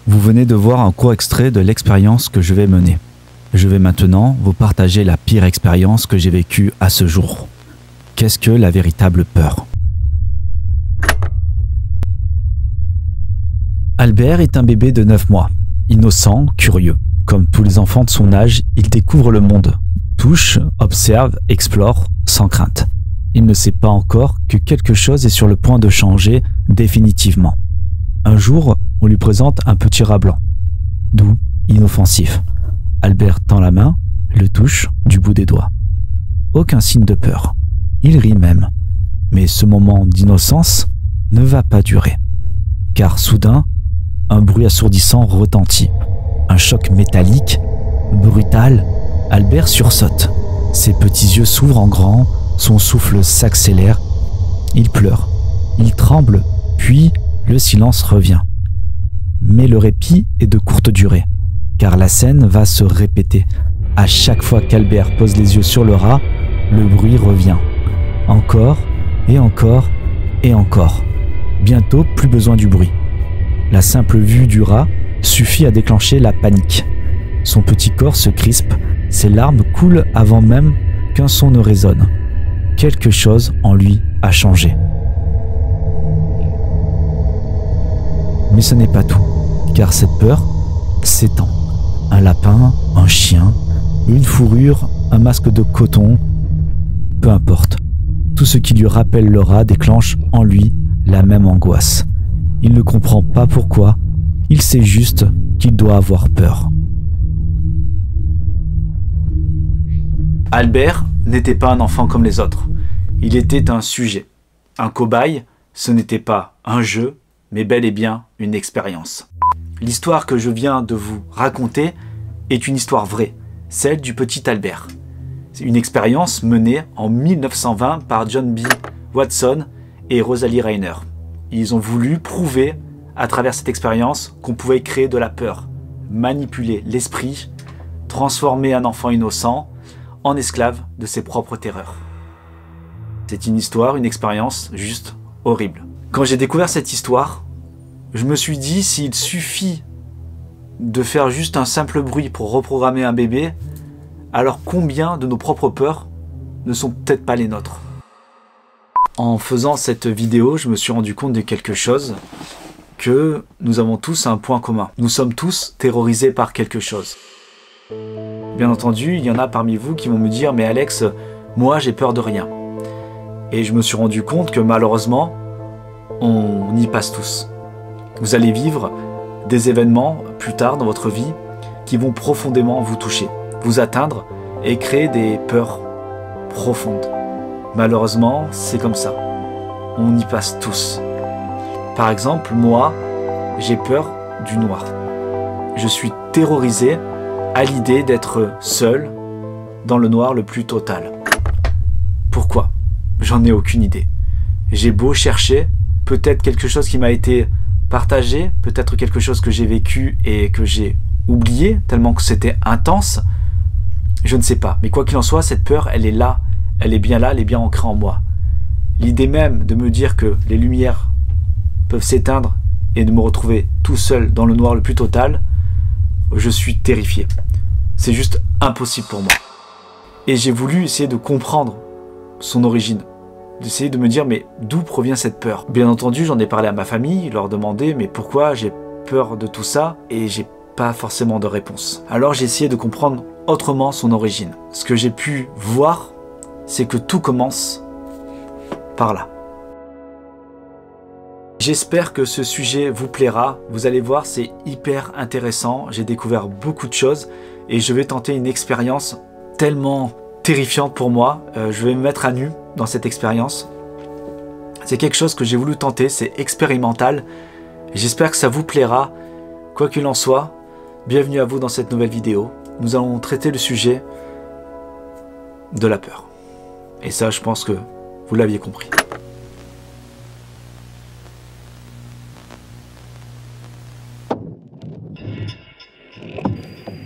Vous venez de voir un court extrait de l'expérience que je vais mener. Je vais maintenant vous partager la pire expérience que j'ai vécue à ce jour. Qu'est-ce que la véritable peur? Albert est un bébé de 9 mois, innocent, curieux. Comme tous les enfants de son âge, il découvre le monde, touche, observe, explore, sans crainte. Il ne sait pas encore que quelque chose est sur le point de changer définitivement. Un jour, on lui présente un petit rat blanc, doux, inoffensif. Albert tend la main, le touche du bout des doigts. Aucun signe de peur. Il rit même. Mais ce moment d'innocence ne va pas durer. Car soudain, un bruit assourdissant retentit. Un choc métallique, brutal. Albert sursaute. Ses petits yeux s'ouvrent en grand, son souffle s'accélère. Il pleure, il tremble, puis le silence revient. Mais le répit est de courte durée, car la scène va se répéter. À chaque fois qu'Albert pose les yeux sur le rat, le bruit revient. Encore, et encore, et encore. Bientôt, plus besoin du bruit. La simple vue du rat suffit à déclencher la panique. Son petit corps se crispe, ses larmes coulent avant même qu'un son ne résonne. Quelque chose en lui a changé. Mais ce n'est pas tout, car cette peur s'étend. Un lapin, un chien, une fourrure, un masque de coton, peu importe. Tout ce qui lui rappelle le rat déclenche en lui la même angoisse. Il ne comprend pas pourquoi, il sait juste qu'il doit avoir peur. Albert n'était pas un enfant comme les autres. Il était un sujet, un cobaye. Ce n'était pas un jeu, mais bel et bien une expérience. L'histoire que je viens de vous raconter est une histoire vraie, celle du petit Albert. C'est une expérience menée en 1920 par John B. Watson et Rosalie Reiner. Ils ont voulu prouver à travers cette expérience qu'on pouvait créer de la peur, manipuler l'esprit, transformer un enfant innocent en esclave de ses propres terreurs. C'est une histoire, une expérience juste horrible. Quand j'ai découvert cette histoire, je me suis dit, s'il suffit de faire juste un simple bruit pour reprogrammer un bébé, alors combien de nos propres peurs ne sont peut-être pas les nôtres? En faisant cette vidéo, je me suis rendu compte de quelque chose, que nous avons tous un point commun. Nous sommes tous terrorisés par quelque chose. Bien entendu, il y en a parmi vous qui vont me dire « Mais Alex, moi j'ai peur de rien ». Et je me suis rendu compte que malheureusement, on y passe tous. Vous allez vivre des événements plus tard dans votre vie qui vont profondément vous toucher, vous atteindre et créer des peurs profondes. Malheureusement, c'est comme ça. On y passe tous. Par exemple, moi, j'ai peur du noir. Je suis terrorisé à l'idée d'être seul dans le noir le plus total. Pourquoi? J'en ai aucune idée. J'ai beau chercher, peut-être quelque chose qui m'a été partagé, peut-être quelque chose que j'ai vécu et que j'ai oublié, tellement que c'était intense. Je ne sais pas. Mais quoi qu'il en soit, cette peur, elle est là. Elle est bien là, elle est bien ancrée en moi. L'idée même de me dire que les lumières peuvent s'éteindre et de me retrouver tout seul dans le noir le plus total, je suis terrifié. C'est juste impossible pour moi. Et j'ai voulu essayer de comprendre son origine, d'essayer de me dire mais d'où provient cette peur. Bien entendu, j'en ai parlé à ma famille, leur demandé mais pourquoi j'ai peur de tout ça, et j'ai pas forcément de réponse. Alors j'ai essayé de comprendre autrement son origine. Ce que j'ai pu voir, c'est que tout commence par là. J'espère que ce sujet vous plaira. Vous allez voir, c'est hyper intéressant. J'ai découvert beaucoup de choses et je vais tenter une expérience tellement terrifiante pour moi. Je vais me mettre à nu dans cette expérience. C'est quelque chose que j'ai voulu tenter, c'est expérimental. J'espère que ça vous plaira. Quoi qu'il en soit, bienvenue à vous dans cette nouvelle vidéo. Nous allons traiter le sujet de la peur. Et ça, je pense que vous l'aviez compris.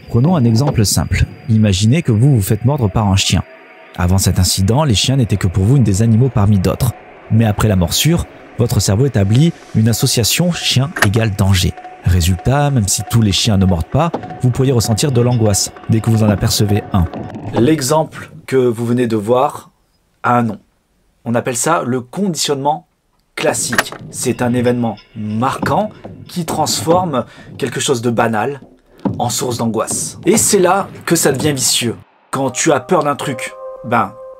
Prenons un exemple simple. Imaginez que vous vous faites mordre par un chien. Avant cet incident, les chiens n'étaient que pour vous une des animaux parmi d'autres. Mais après la morsure, votre cerveau établit une association chien égale danger. Résultat, même si tous les chiens ne mordent pas, vous pourriez ressentir de l'angoisse dès que vous en apercevez un. L'exemple que vous venez de voir a un nom. On appelle ça le conditionnement classique. C'est un événement marquant qui transforme quelque chose de banal en source d'angoisse. Et c'est là que ça devient vicieux. Quand tu as peur d'un truc,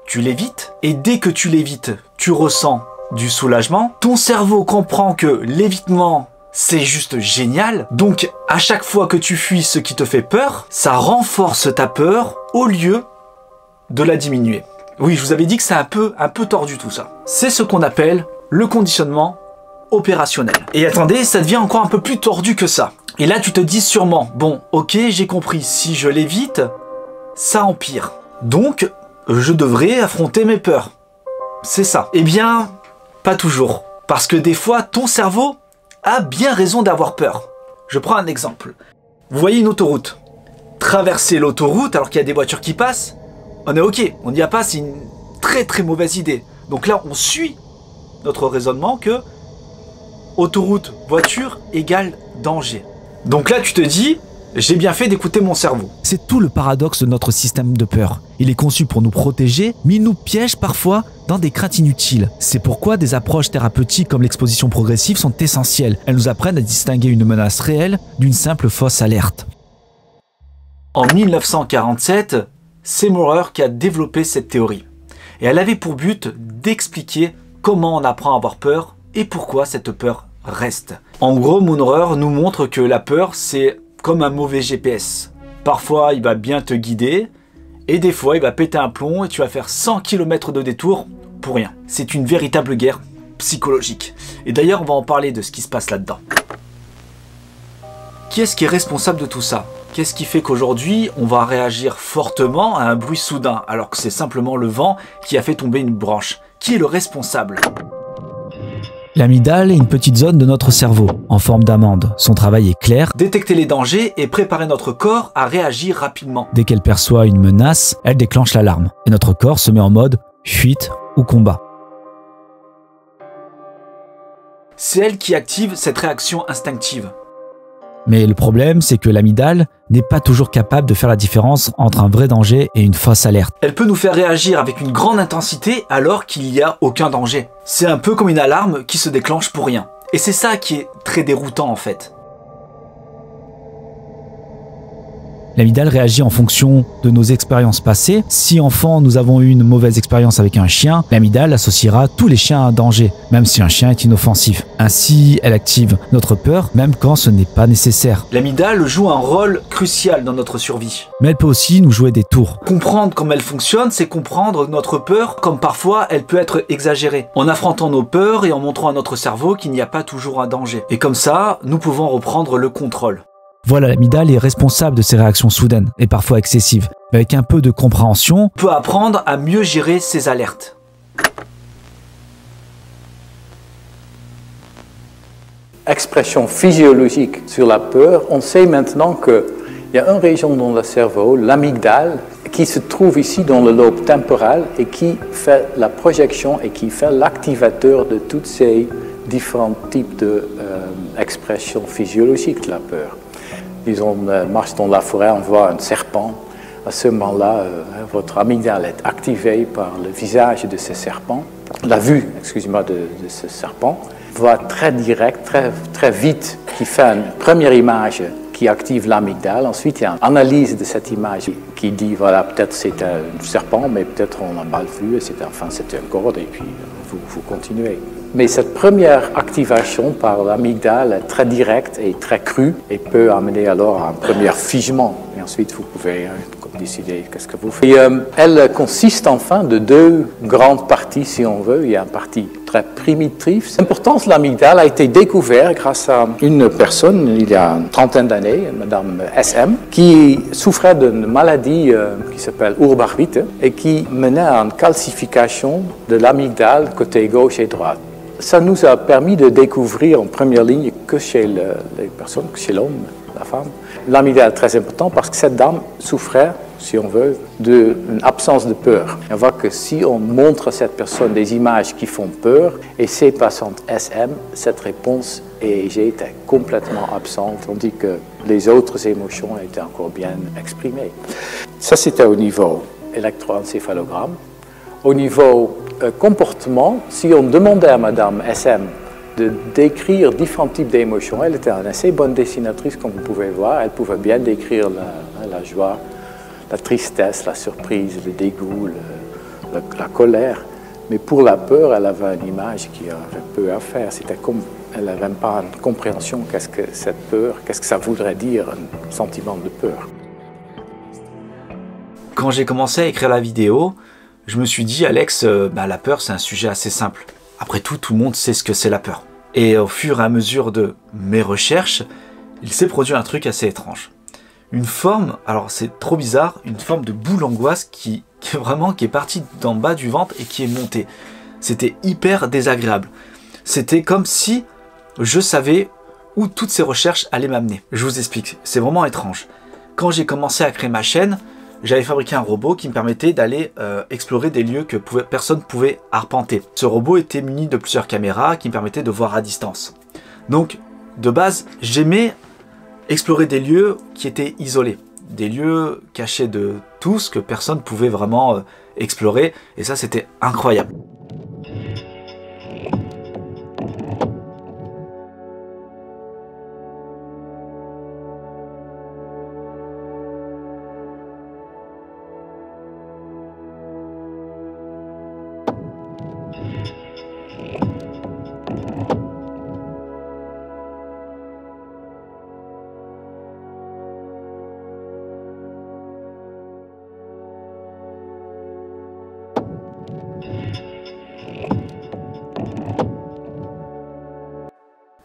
tu l'évites. Et dès que tu l'évites, tu ressens du soulagement. Ton cerveau comprend que l'évitement, c'est juste génial. Donc, à chaque fois que tu fuis ce qui te fait peur, ça renforce ta peur au lieu de la diminuer. Oui, je vous avais dit que c'est un peu tordu tout ça. C'est ce qu'on appelle le conditionnement opérationnel. Et attendez, ça devient encore un peu plus tordu que ça. Et là, tu te dis sûrement, bon, ok, j'ai compris, si je l'évite, ça empire. Donc, je devrais affronter mes peurs. C'est ça. Eh bien, pas toujours. Parce que des fois, ton cerveau a bien raison d'avoir peur. Je prends un exemple. Vous voyez une autoroute. Traverser l'autoroute alors qu'il y a des voitures qui passent, on est ok, on n'y a pas, c'est une très très mauvaise idée. Donc là, on suit notre raisonnement que autoroute, voiture égale danger. Donc là, tu te dis, j'ai bien fait d'écouter mon cerveau. C'est tout le paradoxe de notre système de peur. Il est conçu pour nous protéger, mais il nous piège parfois dans des craintes inutiles. C'est pourquoi des approches thérapeutiques comme l'exposition progressive sont essentielles. Elles nous apprennent à distinguer une menace réelle d'une simple fausse alerte. En 1947, c'est Maurer qui a développé cette théorie. Et elle avait pour but d'expliquer comment on apprend à avoir peur et pourquoi cette peur reste. En gros, Maurer nous montre que la peur, c'est comme un mauvais GPS. Parfois, il va bien te guider, et des fois, il va péter un plomb et tu vas faire 100 km de détour pour rien. C'est une véritable guerre psychologique. Et d'ailleurs, on va en parler de ce qui se passe là-dedans. Qui est-ce qui est responsable de tout ça? Qu'est-ce qui fait qu'aujourd'hui, on va réagir fortement à un bruit soudain, alors que c'est simplement le vent qui a fait tomber une branche? Qui est le responsable? L'amygdale est une petite zone de notre cerveau, en forme d'amande. Son travail est clair. Détecter les dangers et préparer notre corps à réagir rapidement. Dès qu'elle perçoit une menace, elle déclenche l'alarme. Et notre corps se met en mode fuite ou combat. C'est elle qui active cette réaction instinctive. Mais le problème, c'est que l'amygdale n'est pas toujours capable de faire la différence entre un vrai danger et une fausse alerte. Elle peut nous faire réagir avec une grande intensité alors qu'il n'y a aucun danger. C'est un peu comme une alarme qui se déclenche pour rien. Et c'est ça qui est très déroutant en fait. L'amygdale réagit en fonction de nos expériences passées. Si enfant, nous avons eu une mauvaise expérience avec un chien, l'amygdale associera tous les chiens à un danger, même si un chien est inoffensif. Ainsi, elle active notre peur, même quand ce n'est pas nécessaire. L'amygdale joue un rôle crucial dans notre survie. Mais elle peut aussi nous jouer des tours. Comprendre comment elle fonctionne, c'est comprendre notre peur, comme parfois elle peut être exagérée. En affrontant nos peurs et en montrant à notre cerveau qu'il n'y a pas toujours un danger. Et comme ça, nous pouvons reprendre le contrôle. Voilà, l'amygdale est responsable de ces réactions soudaines et parfois excessives. Mais avec un peu de compréhension, on peut apprendre à mieux gérer ces alertes. Expression physiologique sur la peur, on sait maintenant qu'il y a une région dans le cerveau, l'amygdale, qui se trouve ici dans le lobe temporal et qui fait la projection et qui fait l'activateur de tous ces différents types d'expressions physiologiques de la peur. Disons, on marche dans la forêt, on voit un serpent. À ce moment-là, votre amygdale est activée par le visage de ce serpent. La vue, excusez-moi, de ce serpent va très direct, très vite, qui fait une première image qui active l'amygdale. Ensuite, il y a une analyse de cette image qui dit, voilà, peut-être c'est un serpent, mais peut-être on a mal vu, et enfin c'est un corde, et puis vous continuez. Mais cette première activation par l'amygdale est très directe et très crue et peut amener alors à un premier figement. Et ensuite, vous pouvez décider qu'est-ce que vous faites. Et, elle consiste enfin de deux grandes parties, si on veut. Il y a une partie très primitive. L'importance de l'amygdale a été découverte grâce à une personne, il y a une trentaine d'années, Madame SM, qui souffrait d'une maladie qui s'appelle Urbach-Witte et qui menait à une calcification de l'amygdale côté gauche et droite. Ça nous a permis de découvrir en première ligne que chez les personnes, que chez l'homme, la femme, l'amygdale est très important parce que cette dame souffrait si on veut, d'une absence de peur. On voit que si on montre à cette personne des images qui font peur, et ces patientes SM, cette réponse EEG était complètement absente, tandis que les autres émotions étaient encore bien exprimées. Ça, c'était au niveau électroencéphalogramme. Au niveau comportement, si on demandait à Madame SM de décrire différents types d'émotions, elle était une assez bonne dessinatrice, comme vous pouvez voir. Elle pouvait bien décrire la joie, la tristesse, la surprise, le dégoût, la colère. Mais pour la peur, elle avait une image qui avait peu à faire. C'était comme elle n'avait même pas une compréhension qu'est-ce que cette peur, qu'est-ce que ça voudrait dire, un sentiment de peur. Quand j'ai commencé à écrire la vidéo, je me suis dit, Alex, la peur, c'est un sujet assez simple. Après tout, tout le monde sait ce que c'est la peur. Et au fur et à mesure de mes recherches, il s'est produit un truc assez étrange. Une forme, alors c'est trop bizarre, une forme de boule angoisse qui est partie d'en bas du ventre et qui est montée. C'était hyper désagréable. C'était comme si je savais où toutes ces recherches allaient m'amener. Je vous explique, c'est vraiment étrange. Quand j'ai commencé à créer ma chaîne, j'avais fabriqué un robot qui me permettait d'aller explorer des lieux que personne ne pouvait arpenter. Ce robot était muni de plusieurs caméras qui me permettaient de voir à distance. Donc, de base, j'aimais explorer des lieux qui étaient isolés. Des lieux cachés de tous que personne ne pouvait vraiment explorer. Et ça, c'était incroyable.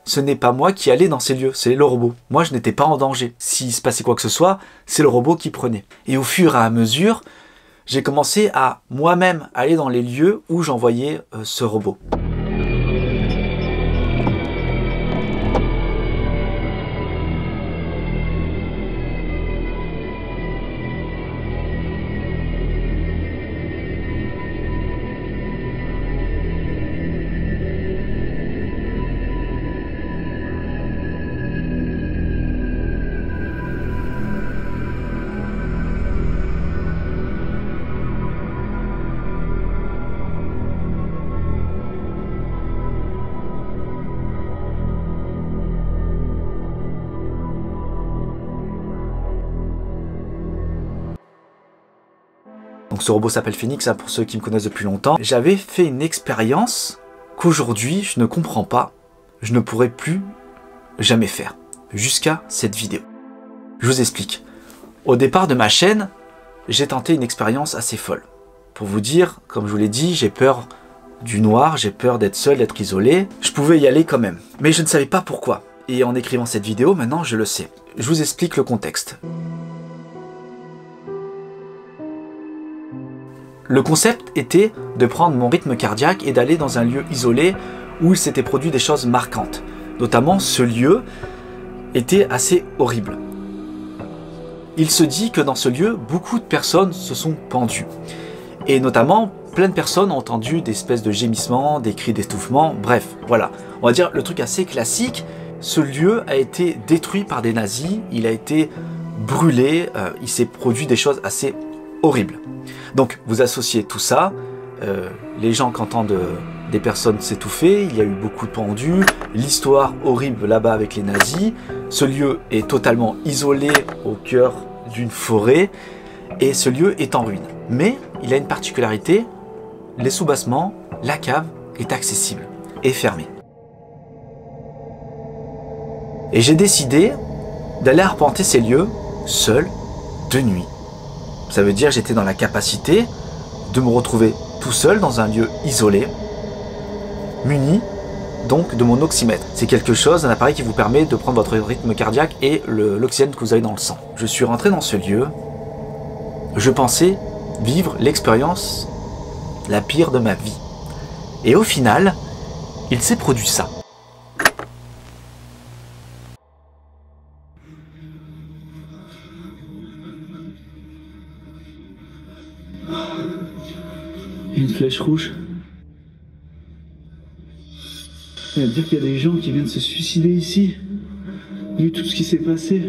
Ce n'est pas moi qui allais dans ces lieux, c'est le robot. Moi, je n'étais pas en danger. S'il se passait quoi que ce soit, c'est le robot qui prenait. Et au fur et à mesure, j'ai commencé à moi-même aller dans les lieux où j'envoyais ce robot. Donc ce robot s'appelle Phoenix, pour ceux qui me connaissent depuis longtemps. J'avais fait une expérience qu'aujourd'hui je ne comprends pas, je ne pourrai plus jamais faire, jusqu'à cette vidéo. Je vous explique. Au départ de ma chaîne, j'ai tenté une expérience assez folle. Pour vous dire, comme je vous l'ai dit, j'ai peur du noir, j'ai peur d'être seul, d'être isolé. Je pouvais y aller quand même, mais je ne savais pas pourquoi. Et en écrivant cette vidéo, maintenant je le sais. Je vous explique le contexte. Le concept était de prendre mon rythme cardiaque et d'aller dans un lieu isolé où il s'était produit des choses marquantes. Notamment, ce lieu était assez horrible. Il se dit que dans ce lieu, beaucoup de personnes se sont pendues. Et notamment, plein de personnes ont entendu des espèces de gémissements, des cris d'étouffement, bref, voilà. On va dire le truc assez classique. Ce lieu a été détruit par des nazis, il a été brûlé, il s'est produit des choses assez horribles. Donc vous associez tout ça, les gens qui entendent des personnes s'étouffer, il y a eu beaucoup de pendus, l'histoire horrible là-bas avec les nazis, ce lieu est totalement isolé au cœur d'une forêt et ce lieu est en ruine. Mais il a une particularité, les soubassements, la cave est accessible et fermée. Et j'ai décidé d'aller arpenter ces lieux seul, de nuit. Ça veut dire que j'étais dans la capacité de me retrouver tout seul dans un lieu isolé, muni donc de mon oxymètre. C'est quelque chose, un appareil qui vous permet de prendre votre rythme cardiaque et l'oxygène que vous avez dans le sang. Je suis rentré dans ce lieu, je pensais vivre l'expérience la pire de ma vie. Et au final, il s'est produit ça. Une flèche rouge. Il y a à dire qu'il y a des gens qui viennent se suicider ici, vu tout ce qui s'est passé.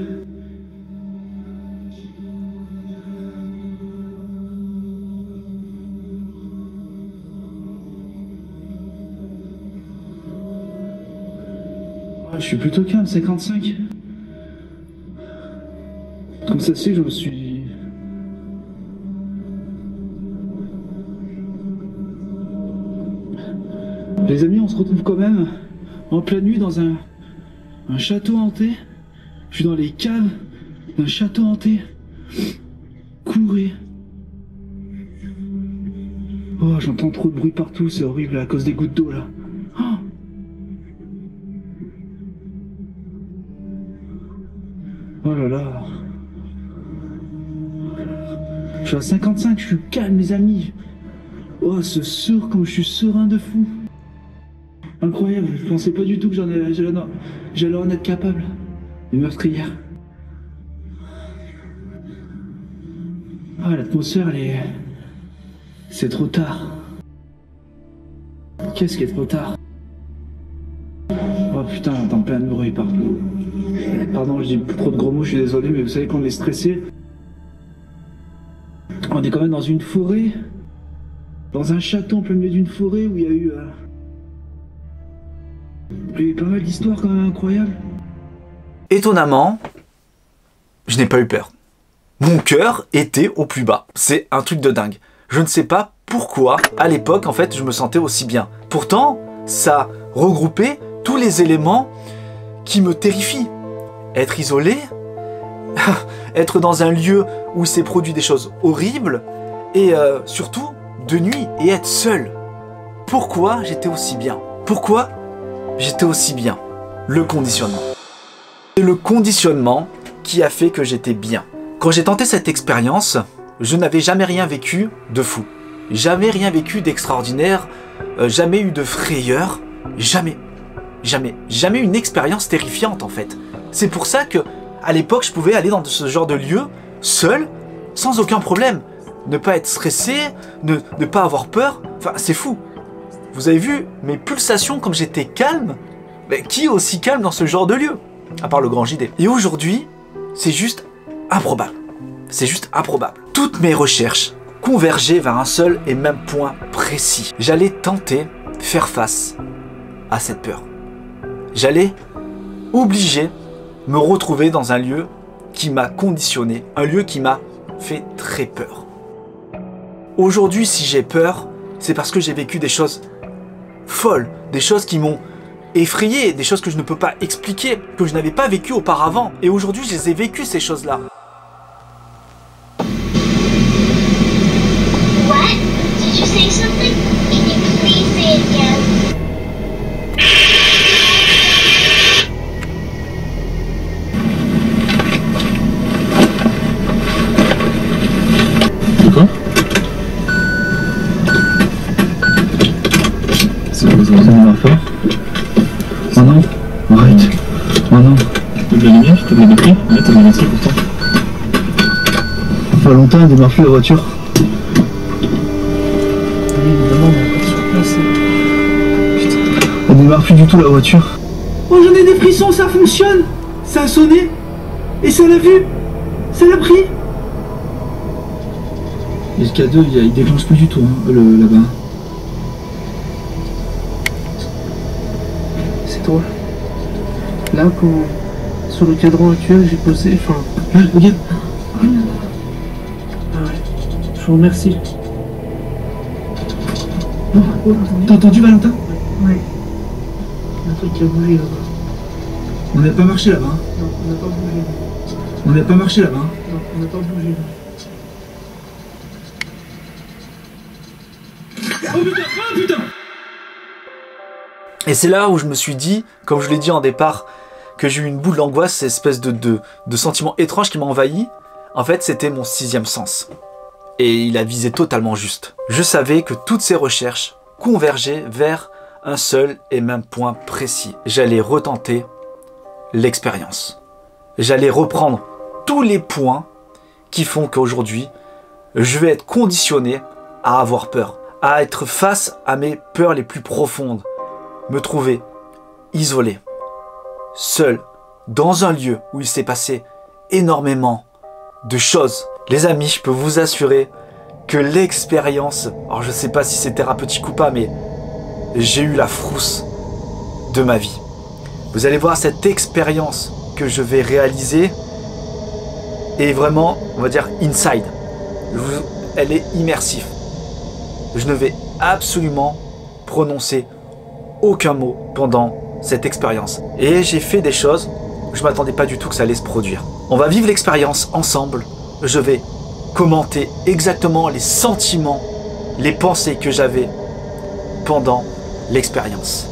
Je suis plutôt calme, 55. Comme ça se fait, je me suis... Les amis, on se retrouve quand même en pleine nuit dans un château hanté. Je suis dans les caves d'un château hanté. Courez. Oh, j'entends trop de bruit partout, c'est horrible à cause des gouttes d'eau là. Oh là là. Je suis à 55, je suis calme les amis. Oh ce sourd comme je suis serein de fou. Incroyable, je pensais pas du tout que j'allais en être capable. Une meurtrière. Ah l'atmosphère elle est... C'est trop tard. Qu'est-ce qui est trop tard? Oh putain, j'entends plein de bruit partout. Pardon, je dis trop de gros mots, je suis désolé, mais vous savez qu'on est stressé. On est quand même dans une forêt. Dans un château en plein milieu d'une forêt où il y a eu pas mal d'histoires quand même incroyables. Étonnamment, je n'ai pas eu peur. Mon cœur était au plus bas. C'est un truc de dingue. Je ne sais pas pourquoi, à l'époque, en fait, je me sentais aussi bien. Pourtant, ça regroupait tous les éléments qui me terrifient. Être isolé, être dans un lieu où il s'est produit des choses horribles, et surtout, de nuit, et être seul. Pourquoi j'étais aussi bien? Pourquoi j'étais aussi bien? Le conditionnement. C'est le conditionnement qui a fait que j'étais bien. Quand j'ai tenté cette expérience, je n'avais jamais rien vécu de fou. Jamais rien vécu d'extraordinaire, jamais eu de frayeur, jamais une expérience terrifiante en fait. C'est pour ça que, à l'époque, je pouvais aller dans ce genre de lieu, seul, sans aucun problème. Ne pas être stressé, ne pas avoir peur, enfin c'est fou. Vous avez vu mes pulsations comme j'étais calme? Mais qui est aussi calme dans ce genre de lieu? À part le grand JD. Et aujourd'hui, c'est juste improbable. C'est juste improbable. Toutes mes recherches convergeaient vers un seul et même point précis. J'allais tenter faire face à cette peur. J'allais obliger me retrouver dans un lieu qui m'a conditionné, un lieu qui m'a fait très peur. Aujourd'hui, si j'ai peur, c'est parce que j'ai vécu des choses folles, des choses qui m'ont effrayé, des choses que je ne peux pas expliquer, que je n'avais pas vécues auparavant. Et aujourd'hui, je les ai vécues, ces choses-là. What? Did you say something? Can you please say it again? Quoi? Ça démarre fort. Oh non, arrête. Oh non. T'as de la lumière? T'as de la batterie? Ouais, t'as de la batterie pourtant. Pas longtemps, elle démarre plus la voiture. Oui, évidemment, on est encore sur place. Putain. Elle démarre plus du tout la voiture. Oh, j'en ai des frissons, ça fonctionne. Ça a sonné. Et ça l'a vu. Ça l'a pris. Et le K2, il déclenche plus du tout, hein, là-bas. C'est toi. Là, sur le cadran actuel, j'ai posé, enfin... Là, regarde. Ah ouais. Je vous remercie. Oh, t'as entendu, Valentin? Ouais. Il y a un truc qui a bougé là-bas. On n'a pas marché là-bas, hein? Non, on n'a pas bougé. On n'a pas marché là-bas, hein? Non, on n'a pas bougé là. Oh putain! Oh putain! Et c'est là où je me suis dit, comme je l'ai dit en départ, que j'ai eu une boule d'angoisse, cette espèce de sentiment étrange qui m'a envahi. En fait, c'était mon sixième sens. Et il a visé totalement juste. Je savais que toutes ces recherches convergeaient vers un seul et même point précis. J'allais retenter l'expérience. J'allais reprendre tous les points qui font qu'aujourd'hui, je vais être conditionné à avoir peur, à être face à mes peurs les plus profondes, me trouver isolé, seul, dans un lieu où il s'est passé énormément de choses. Les amis, je peux vous assurer que l'expérience, alors je ne sais pas si c'est thérapeutique ou pas, mais j'ai eu la frousse de ma vie. Vous allez voir cette expérience que je vais réaliser est vraiment, on va dire, inside. Elle est immersive. Je ne vais absolument prononcer aucun mot pendant cette expérience. Et j'ai fait des choses, je ne m'attendais pas du tout que ça allait se produire. On va vivre l'expérience ensemble. Je vais commenter exactement les sentiments, les pensées que j'avais pendant l'expérience.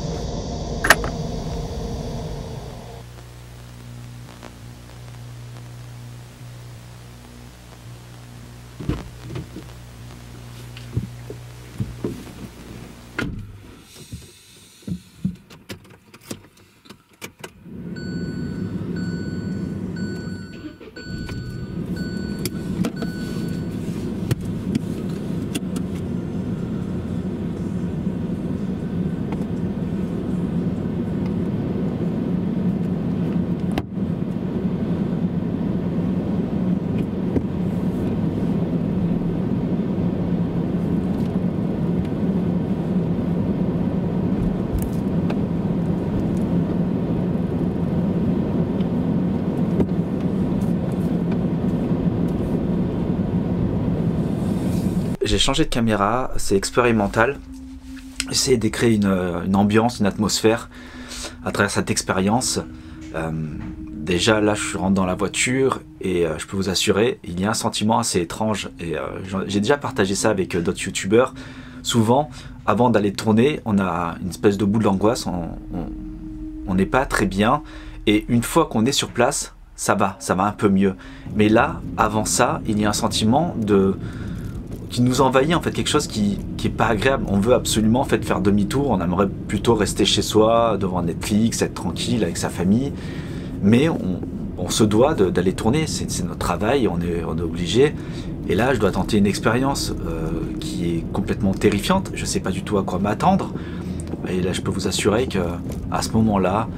J'ai changé de caméra, c'est expérimental. J'essaie de créer une ambiance, une atmosphère à travers cette expérience. Déjà là je rentre dans la voiture et je peux vous assurer, il y a un sentiment assez étrange. Et j'ai déjà partagé ça avec d'autres youtubeurs. Souvent, avant d'aller tourner, on a une espèce de boule d'angoisse, on n'est pas très bien. Et une fois qu'on est sur place, ça va un peu mieux. Mais là, avant ça, il y a un sentiment qui nous envahit, en fait, quelque chose qui est pas agréable. On veut absolument en fait faire demi-tour, on aimerait plutôt rester chez soi, devant Netflix, être tranquille avec sa famille, mais on se doit d'aller tourner, c'est notre travail, on est obligé. Et là, je dois tenter une expérience qui est complètement terrifiante, je sais pas du tout à quoi m'attendre, et là je peux vous assurer que à ce moment-là,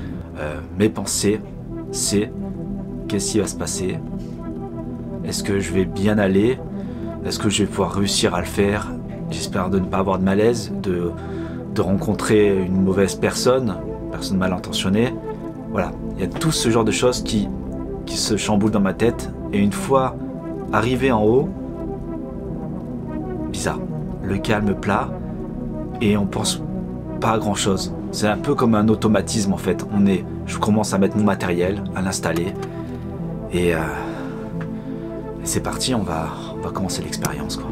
mes pensées, c'est qu'est-ce qui va se passer? Est-ce que je vais bien aller? Est-ce que je vais pouvoir réussir à le faire? J'espère de ne pas avoir de malaise, de rencontrer une mauvaise personne mal intentionnée. Voilà, il y a tout ce genre de choses qui se chamboulent dans ma tête. Et une fois arrivé en haut, bizarre, le calme plat et on pense pas à grand chose. C'est un peu comme un automatisme en fait. Je commence à mettre mon matériel, à l'installer et c'est parti, on va commencer l'expérience quoi.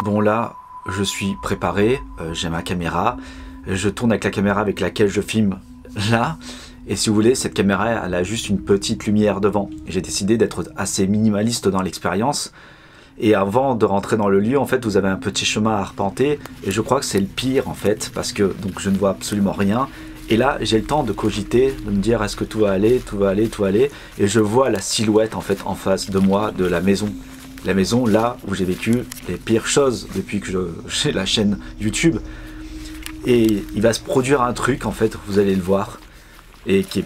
Bon là, je suis préparé, j'ai ma caméra, je tourne avec la caméra avec laquelle je filme là, et si vous voulez, cette caméra elle a juste une petite lumière devant. J'ai décidé d'être assez minimaliste dans l'expérience, et avant de rentrer dans le lieu, en fait, vous avez un petit chemin à arpenter, et je crois que c'est le pire en fait, parce que donc je ne vois absolument rien, et là j'ai le temps de cogiter, de me dire est-ce que tout va aller, tout va aller, tout va aller, et je vois la silhouette en fait en face de moi de la maison. La maison là où j'ai vécu les pires choses depuis que j'ai la chaîne YouTube. Et il va se produire un truc, en fait, vous allez le voir, et qui est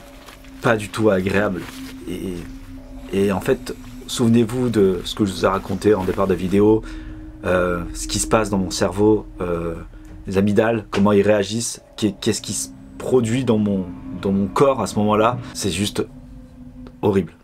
pas du tout agréable. Et en fait, souvenez-vous de ce que je vous ai raconté en départ de vidéo, ce qui se passe dans mon cerveau, les amygdales, comment ils réagissent, qu'est-ce qui se produit dans mon corps à ce moment-là. C'est juste horrible.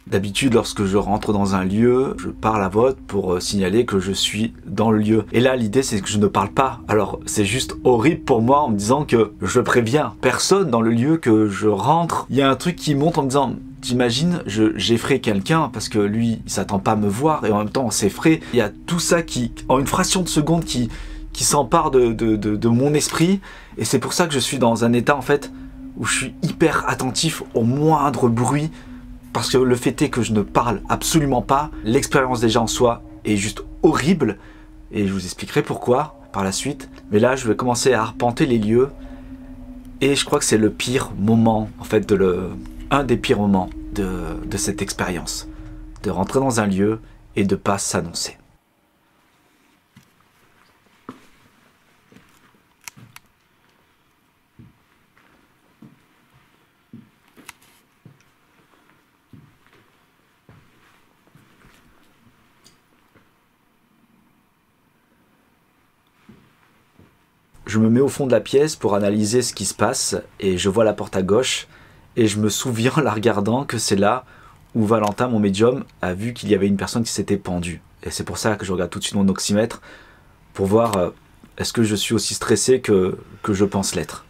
D'habitude, lorsque je rentre dans un lieu, je parle à voix haute pour signaler que je suis dans le lieu. Et là, l'idée, c'est que je ne parle pas. Alors, c'est juste horrible pour moi en me disant que je préviens personne dans le lieu que je rentre. Il y a un truc qui monte en me disant, j'imagine, j'effraie quelqu'un parce que lui, il s'attend pas à me voir et en même temps, on s'effraie. Il y a tout ça qui, en une fraction de seconde, qui s'empare de mon esprit. Et c'est pour ça que je suis dans un état, en fait, où je suis hyper attentif au moindre bruit. Parce que le fait est que je ne parle absolument pas, l'expérience déjà en soi est juste horrible, et je vous expliquerai pourquoi par la suite. Mais là, je vais commencer à arpenter les lieux, et je crois que c'est le pire moment, en fait, un des pires moments de cette expérience. De rentrer dans un lieu et de ne pas s'annoncer. Je me mets au fond de la pièce pour analyser ce qui se passe et je vois la porte à gauche et je me souviens en la regardant que c'est là où Valentin, mon médium, a vu qu'il y avait une personne qui s'était pendue. Et c'est pour ça que je regarde tout de suite mon oxymètre pour voir est-ce que je suis aussi stressé que je pense l'être.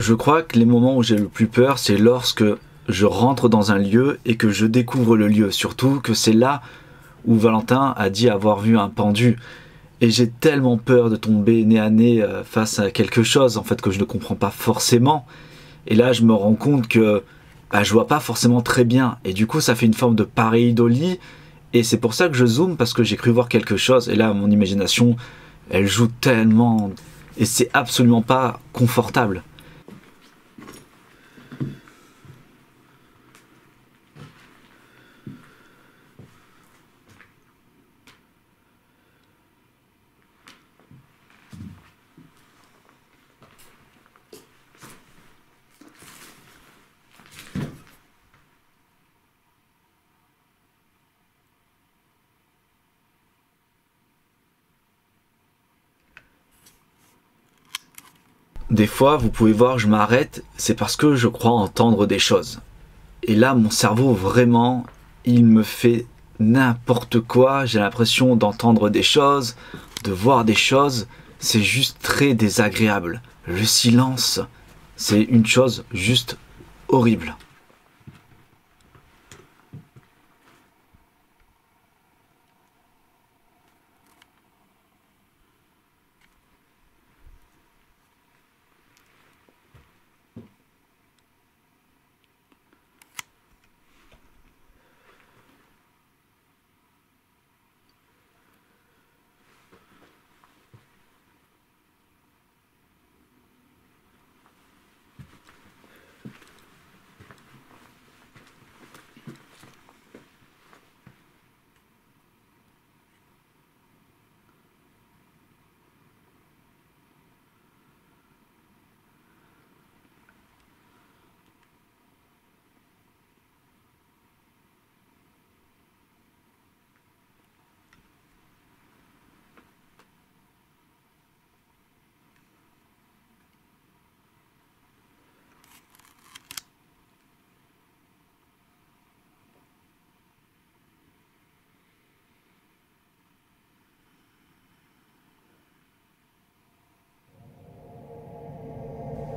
Je crois que les moments où j'ai le plus peur, c'est lorsque je rentre dans un lieu et que je découvre le lieu. Surtout que c'est là où Valentin a dit avoir vu un pendu. Et j'ai tellement peur de tomber nez à nez face à quelque chose en fait que je ne comprends pas forcément. Et là, je me rends compte que je vois pas forcément très bien. Et du coup, ça fait une forme de pareidolie. Et c'est pour ça que je zoome, parce que j'ai cru voir quelque chose. Et là, mon imagination, elle joue tellement. Et c'est absolument pas confortable. Des fois, vous pouvez voir, je m'arrête, c'est parce que je crois entendre des choses. Et là, mon cerveau, vraiment, il me fait n'importe quoi. J'ai l'impression d'entendre des choses, de voir des choses. C'est juste très désagréable. Le silence, c'est une chose juste horrible.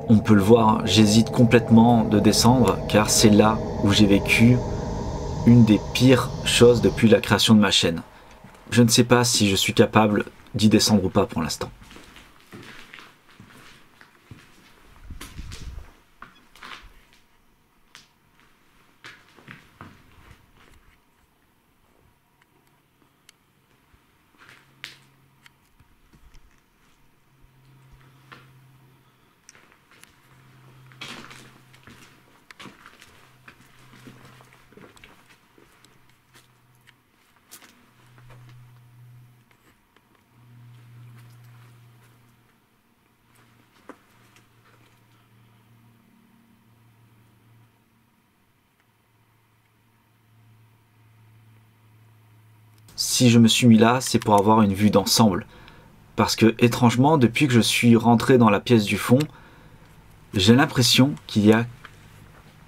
On peut le voir, j'hésite complètement de descendre car c'est là où j'ai vécu une des pires choses depuis la création de ma chaîne. Je ne sais pas si je suis capable d'y descendre ou pas pour l'instant. Si je me suis mis là, c'est pour avoir une vue d'ensemble. Parce que, étrangement, depuis que je suis rentré dans la pièce du fond, j'ai l'impression qu'il y a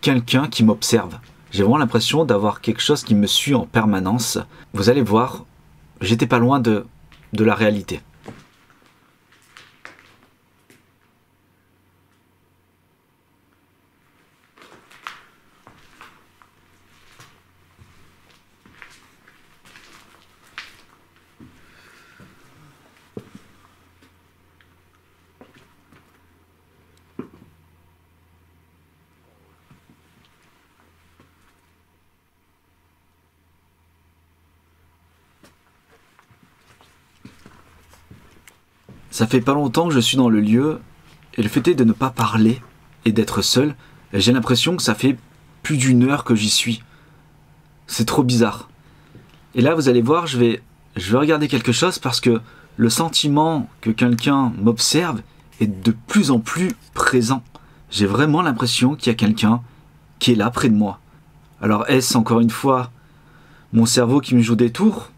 quelqu'un qui m'observe. J'ai vraiment l'impression d'avoir quelque chose qui me suit en permanence. Vous allez voir, j'étais pas loin de la réalité. Ça fait pas longtemps que je suis dans le lieu, et le fait est de ne pas parler et d'être seul, j'ai l'impression que ça fait plus d'1 heure que j'y suis. C'est trop bizarre. Et là, vous allez voir, je vais regarder quelque chose parce que le sentiment que quelqu'un m'observe est de plus en plus présent. J'ai vraiment l'impression qu'il y a quelqu'un qui est là près de moi. Alors est-ce encore une fois mon cerveau qui me joue des tours,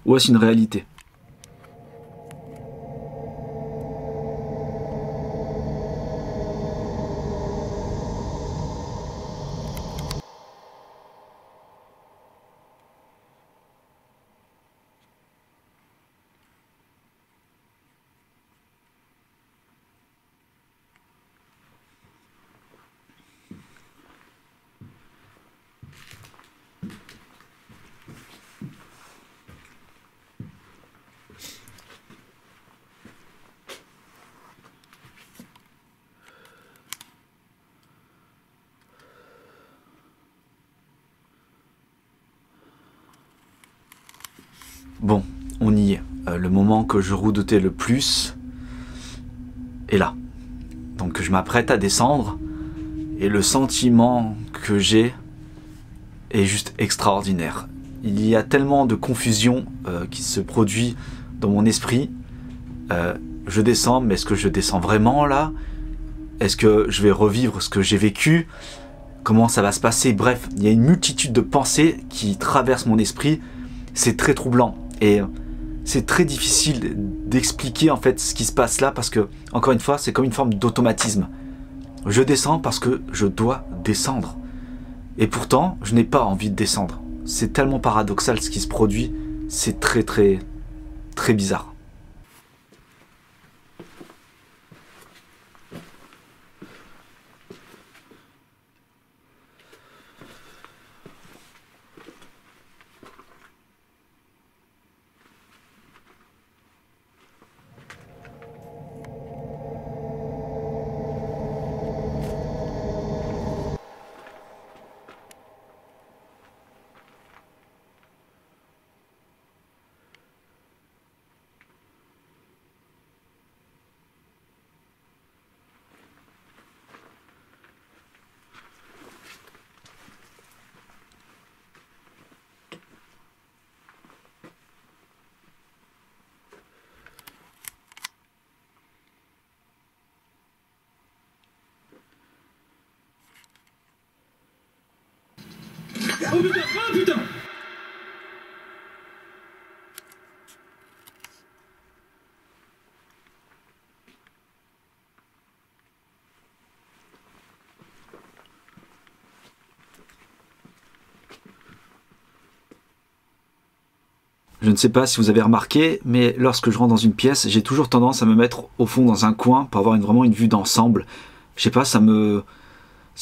ou est-ce une réalité ? Bon, on y est. Le moment que je redoutais le plus est là. Donc je m'apprête à descendre et le sentiment que j'ai est juste extraordinaire. Il y a tellement de confusion qui se produit dans mon esprit. Je descends, mais est-ce que je descends vraiment là? Est-ce que je vais revivre ce que j'ai vécu? Comment ça va se passer? Bref, il y a une multitude de pensées qui traversent mon esprit. C'est très troublant. Et c'est très difficile d'expliquer en fait ce qui se passe là parce que, encore une fois, c'est comme une forme d'automatisme. Je descends parce que je dois descendre. Et pourtant, je n'ai pas envie de descendre. C'est tellement paradoxal ce qui se produit, c'est très très très bizarre. Oh putain! Oh putain! Je ne sais pas si vous avez remarqué, mais lorsque je rentre dans une pièce, j'ai toujours tendance à me mettre au fond dans un coin pour avoir vraiment une vue d'ensemble. Je sais pas, ça me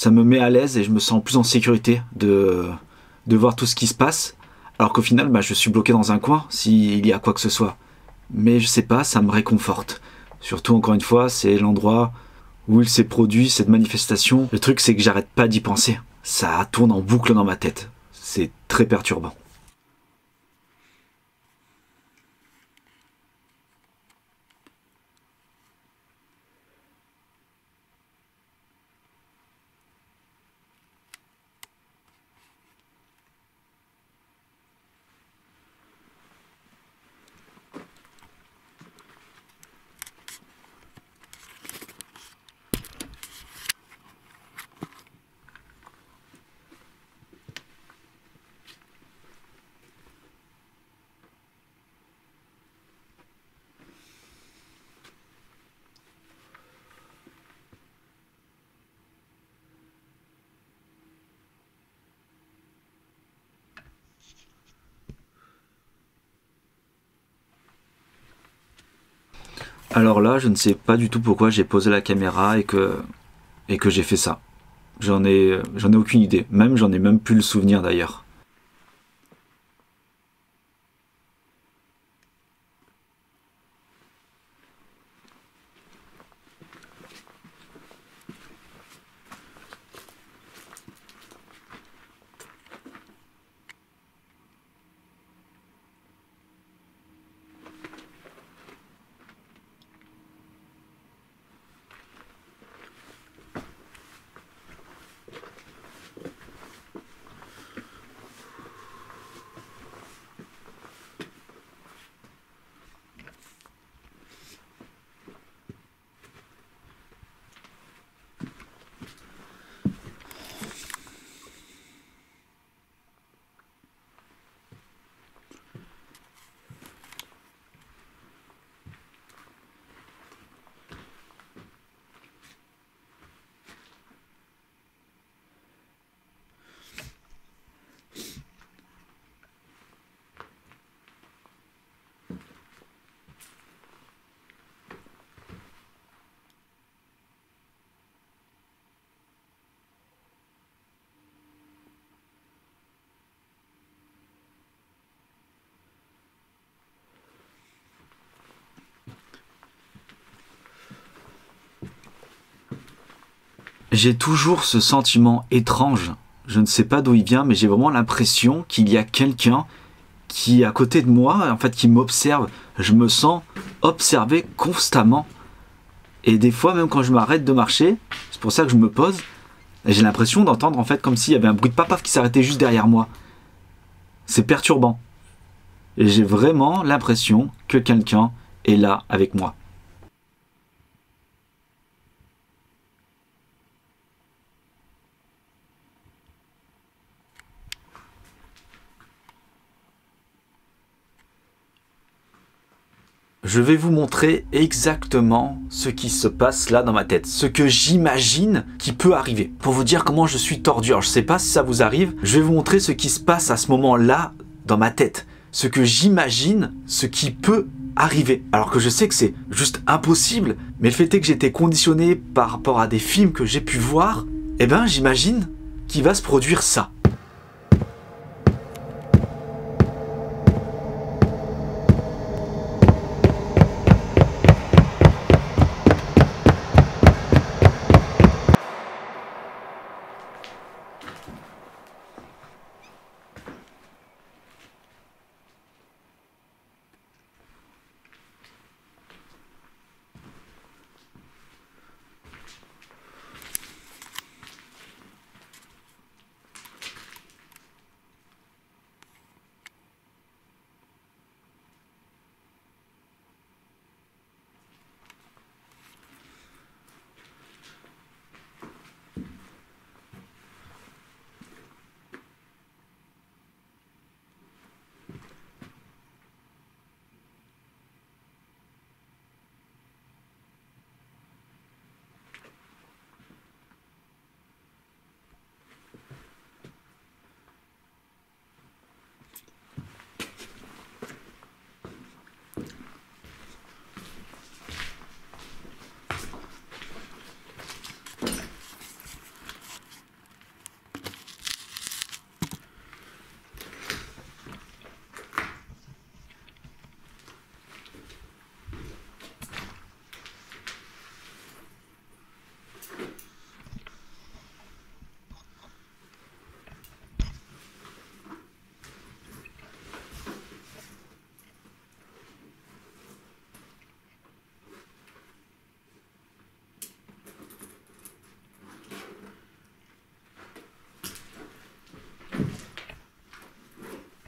met à l'aise et je me sens plus en sécurité de voir tout ce qui se passe. Alors qu'au final, je suis bloqué dans un coin s'il y a quoi que ce soit. Mais je sais pas, ça me réconforte. Surtout, encore une fois, c'est l'endroit où il s'est produit cette manifestation. Le truc, c'est que j'arrête pas d'y penser. Ça tourne en boucle dans ma tête. C'est très perturbant. Alors là, je ne sais pas du tout pourquoi j'ai posé la caméra et que j'ai fait ça. J'en ai aucune idée. J'en ai même plus le souvenir d'ailleurs. J'ai toujours ce sentiment étrange, je ne sais pas d'où il vient, mais j'ai vraiment l'impression qu'il y a quelqu'un qui est à côté de moi, en fait qui m'observe. Je me sens observé constamment. Et des fois, même quand je m'arrête de marcher, c'est pour ça que je me pose, j'ai l'impression d'entendre en fait comme s'il y avait un bruit de papaf qui s'arrêtait juste derrière moi. C'est perturbant. Et j'ai vraiment l'impression que quelqu'un est là avec moi. Je vais vous montrer exactement ce qui se passe là dans ma tête, ce que j'imagine qui peut arriver, pour vous dire comment je suis tordu. Alors je sais pas si ça vous arrive, je vais vous montrer ce qui se passe à ce moment-là dans ma tête, ce que j'imagine, ce qui peut arriver. Alors que je sais que c'est juste impossible, mais le fait est que j'ai été conditionné par rapport à des films que j'ai pu voir, eh ben j'imagine qu'il va se produire ça.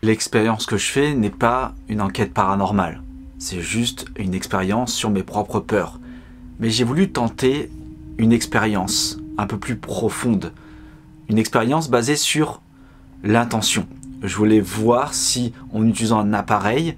L'expérience que je fais n'est pas une enquête paranormale. C'est juste une expérience sur mes propres peurs. Mais j'ai voulu tenter une expérience un peu plus profonde. Une expérience basée sur l'intention. Je voulais voir si, en utilisant un appareil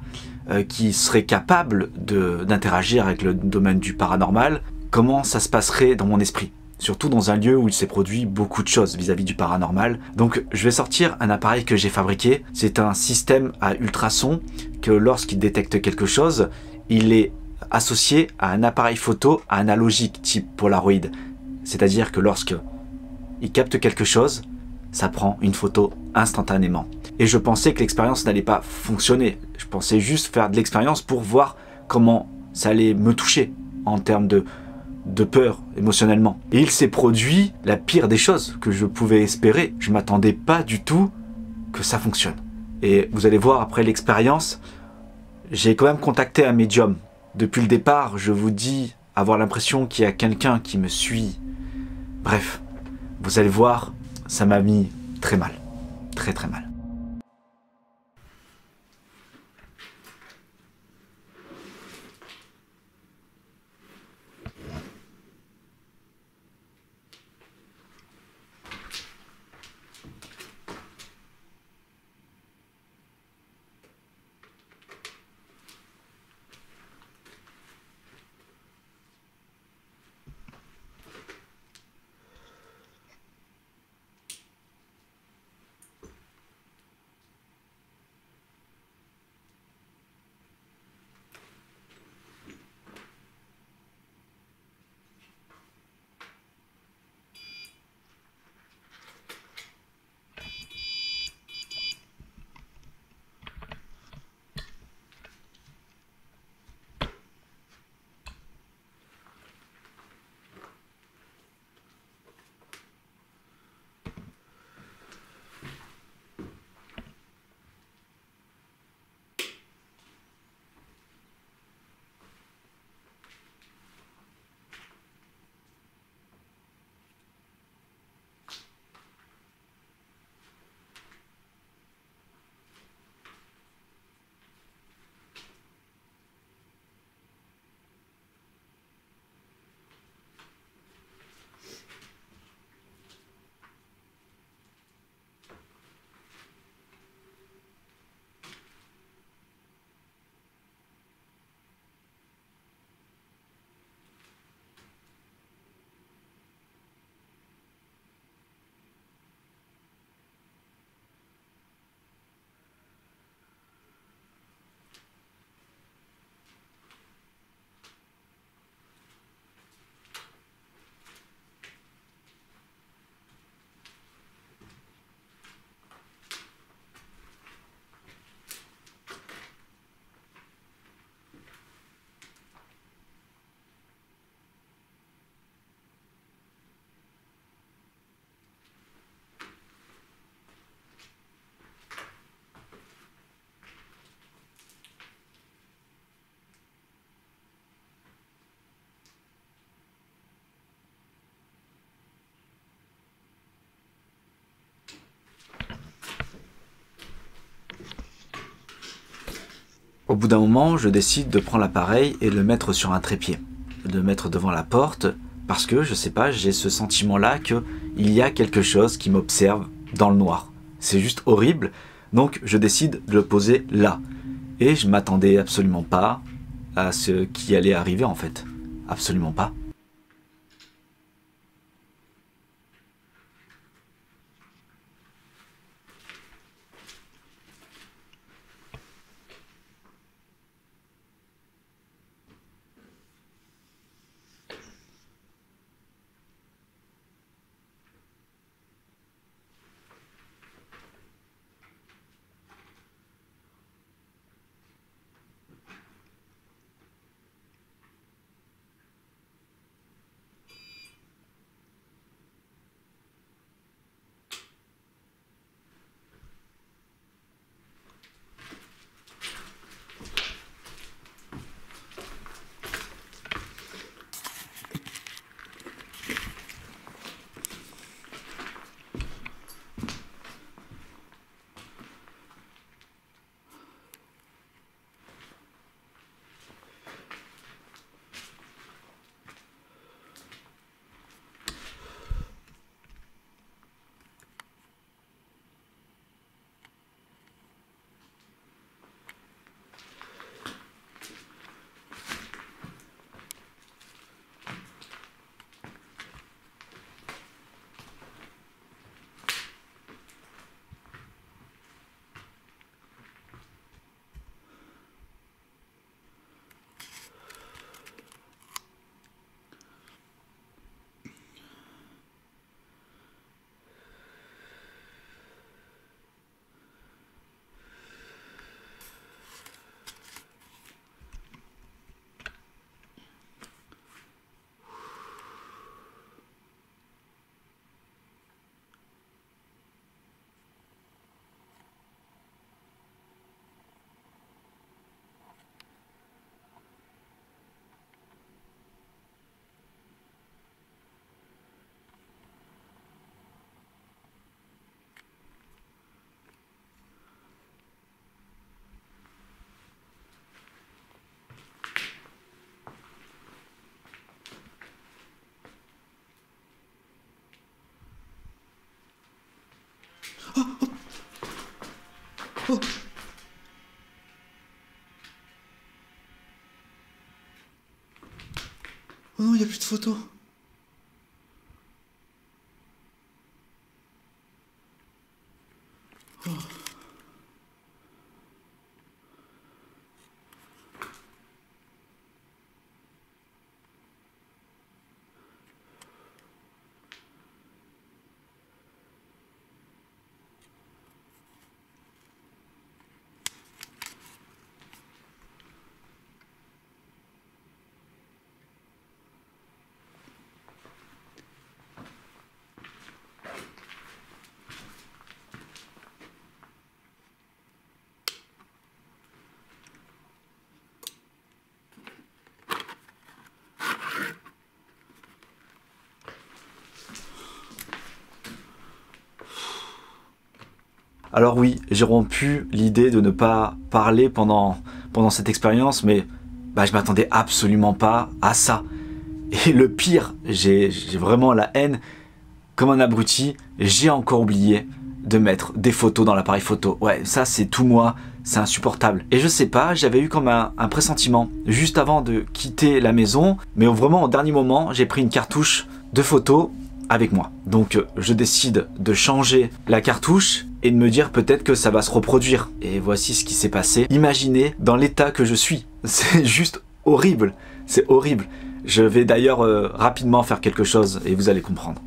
qui serait capable d'interagir avec le domaine du paranormal, comment ça se passerait dans mon esprit. Surtout dans un lieu où il s'est produit beaucoup de choses vis-à-vis du paranormal. Donc je vais sortir un appareil que j'ai fabriqué. C'est un système à ultrasons que lorsqu'il détecte quelque chose, il est associé à un appareil photo analogique type Polaroid. C'est-à-dire que lorsqu'il capte quelque chose, ça prend une photo instantanément. Et je pensais que l'expérience n'allait pas fonctionner. Je pensais juste faire de l'expérience pour voir comment ça allait me toucher en termes de peur émotionnellement. Et il s'est produit la pire des choses que je pouvais espérer. Je m'attendais pas du tout que ça fonctionne. Et vous allez voir après l'expérience, j'ai quand même contacté un médium. Depuis le départ, je vous dis avoir l'impression qu'il y a quelqu'un qui me suit. Bref, vous allez voir, ça m'a mis très mal. Très très mal. Au bout d'un moment, je décide de prendre l'appareil et de le mettre sur un trépied, de le mettre devant la porte, parce que, je sais pas, j'ai ce sentiment-là qu'il y a quelque chose qui m'observe dans le noir. C'est juste horrible, donc je décide de le poser là. Et je m'attendais absolument pas à ce qui allait arriver en fait. Absolument pas. Oh. Oh non, il n'y a plus de photos. Oh. Alors oui, j'ai rompu l'idée de ne pas parler pendant cette expérience, mais je m'attendais absolument pas à ça. Et le pire, j'ai vraiment la haine, comme un abruti, j'ai encore oublié de mettre des photos dans l'appareil photo. Ouais, ça c'est tout moi, c'est insupportable. Et je sais pas, j'avais eu comme un pressentiment juste avant de quitter la maison, mais vraiment au dernier moment, j'ai pris une cartouche de photos avec moi. Donc je décide de changer la cartouche et de me dire peut-être que ça va se reproduire. Et voici ce qui s'est passé. Imaginez dans l'état que je suis. C'est juste horrible. C'est horrible. Je vais d'ailleurs rapidement faire quelque chose et vous allez comprendre.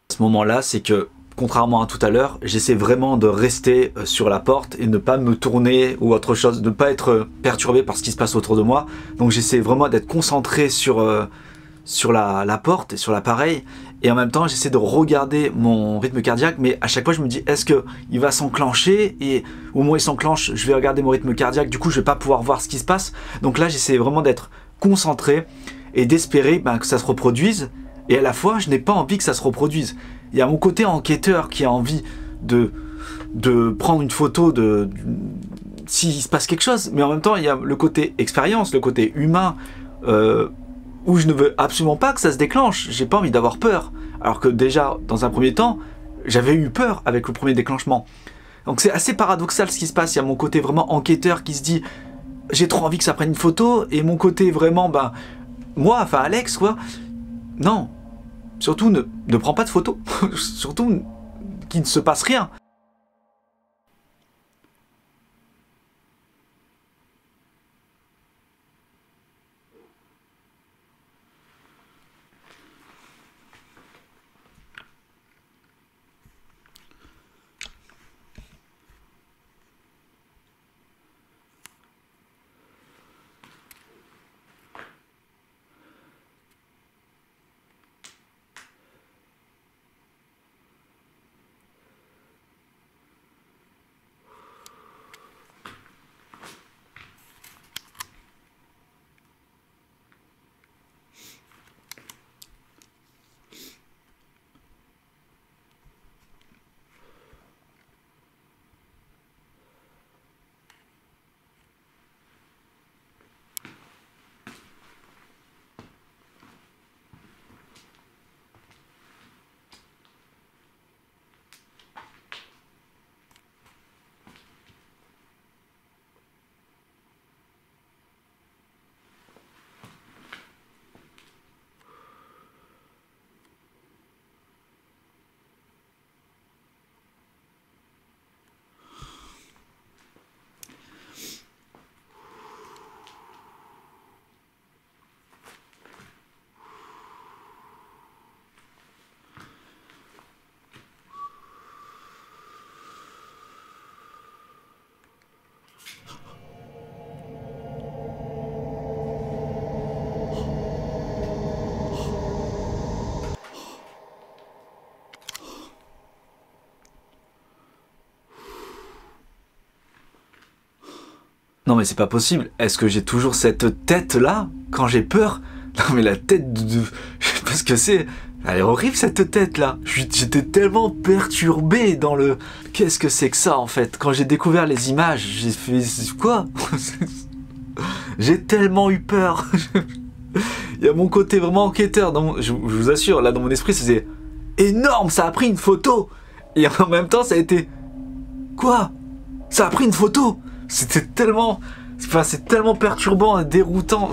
Ce moment-là, c'est que, contrairement à tout à l'heure, j'essaie vraiment de rester sur la porte et ne pas me tourner ou autre chose, de ne pas être perturbé par ce qui se passe autour de moi. Donc j'essaie vraiment d'être concentré sur la porte et sur l'appareil, et en même temps j'essaie de regarder mon rythme cardiaque, mais à chaque fois je me dis est-ce que il va s'enclencher, et au moment où il s'enclenche je vais regarder mon rythme cardiaque, du coup je vais pas pouvoir voir ce qui se passe. Donc là j'essaie vraiment d'être concentré et d'espérer que ça se reproduise, Et à la fois, je n'ai pas envie que ça se reproduise. Il y a mon côté enquêteur qui a envie de prendre une photo s'il se passe quelque chose, mais en même temps, il y a le côté expérience, le côté humain, où je ne veux absolument pas que ça se déclenche. J'ai pas envie d'avoir peur. Alors que déjà, dans un premier temps, j'avais eu peur avec le premier déclenchement. Donc c'est assez paradoxal ce qui se passe. Il y a mon côté vraiment enquêteur qui se dit j'ai trop envie que ça prenne une photo, et mon côté vraiment, moi, enfin Alex, quoi, non. Surtout ne prends pas de photos. Surtout qu'il ne se passe rien. Non mais c'est pas possible. Est-ce que j'ai toujours cette tête-là quand j'ai peur? Non mais la tête je sais pas ce que c'est. Elle est horrible cette tête-là. J'étais tellement perturbé dans le... Qu'est-ce que c'est que ça en fait? Quand j'ai découvert les images, j'ai fait... Quoi? J'ai tellement eu peur. Il y a mon côté vraiment enquêteur. Je vous assure, là dans mon esprit, c'était énorme, ça a pris une photo. Et en même temps, ça a été... Quoi? Ça a pris une photo? C'était tellement... Enfin, c'est tellement perturbant et déroutant.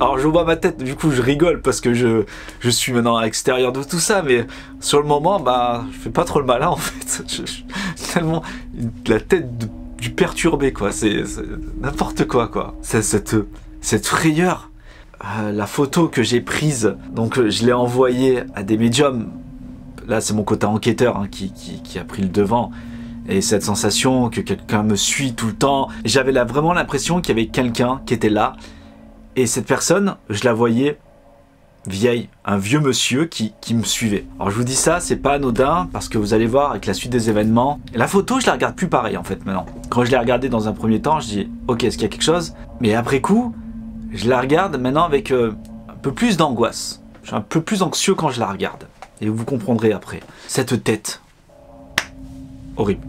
Alors je vois ma tête, du coup je rigole parce que je suis maintenant à l'extérieur de tout ça, mais sur le moment, je fais pas trop le malin en fait. Tellement la tête du perturbé quoi, c'est n'importe quoi quoi. Cette frayeur. La photo que j'ai prise, donc je l'ai envoyée à des médiums. Là c'est mon côté enquêteur hein, qui a pris le devant. Et cette sensation que quelqu'un me suit tout le temps. J'avais vraiment l'impression qu'il y avait quelqu'un qui était là. Et cette personne, je la voyais vieille, un vieux monsieur qui me suivait. Alors je vous dis ça, c'est pas anodin, parce que vous allez voir avec la suite des événements. La photo, je la regarde plus pareil en fait maintenant. Quand je l'ai regardée dans un premier temps, je dis ok, est-ce qu'il y a quelque chose? Mais après coup, je la regarde maintenant avec un peu plus d'angoisse. Je suis un peu plus anxieux quand je la regarde. Et vous comprendrez après. Cette tête. Horrible.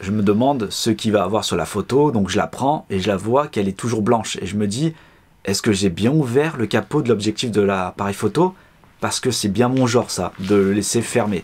Je me demande ce qu'il va avoir sur la photo, donc je la prends et je la vois qu'elle est toujours blanche. Et je me dis, est-ce que j'ai bien ouvert le capot de l'objectif de l'appareil photo? Parce que c'est bien mon genre ça, de le laisser fermer.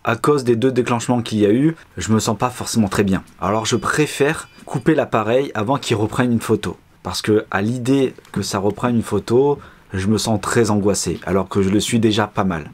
À cause des 2 déclenchements qu'il y a eu, je me sens pas forcément très bien. Alors je préfère couper l'appareil avant qu'il reprenne une photo. Parce que à l'idée que ça reprenne une photo, je me sens très angoissé, alors que je le suis déjà pas mal.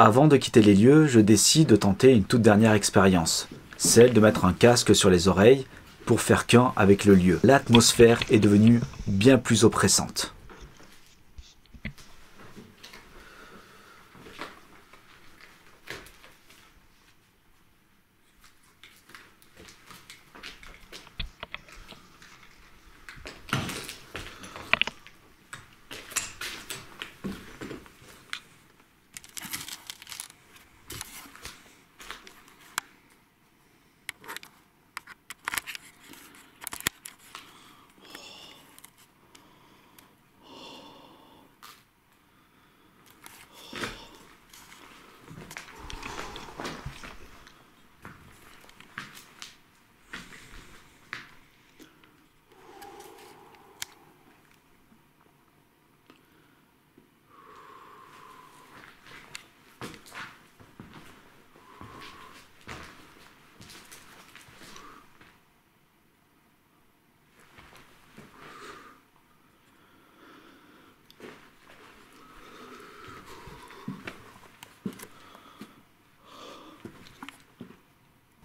Avant de quitter les lieux, je décide de tenter une toute dernière expérience, celle de mettre un casque sur les oreilles pour faire qu'un avec le lieu. L'atmosphère est devenue bien plus oppressante.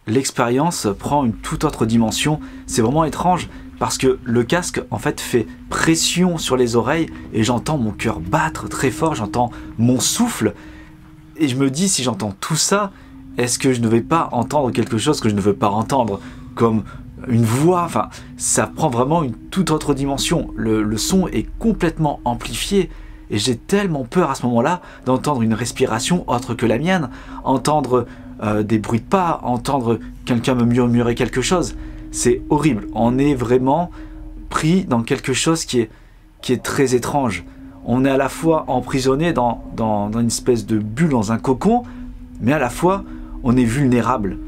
L'expérience prend une toute autre dimension, c'est vraiment étrange parce que le casque en fait fait pression sur les oreilles et j'entends mon cœur battre très fort, j'entends mon souffle et je me dis si j'entends tout ça, est-ce que je ne vais pas entendre quelque chose que je ne veux pas entendre, comme une voix, enfin ça prend vraiment une toute autre dimension, le son est complètement amplifié et j'ai tellement peur à ce moment-là d'entendre une respiration autre que la mienne, entendre des bruits de pas, entendre quelqu'un me murmurer quelque chose. C'est horrible, on est vraiment pris dans quelque chose qui est très étrange. On est à la fois emprisonné dans une espèce de bulle, dans un cocon, mais à la fois on est vulnérable.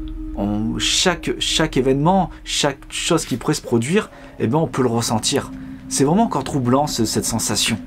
Chaque événement, chaque chose qui pourrait se produire, eh ben on peut le ressentir. C'est vraiment encore troublant cette sensation.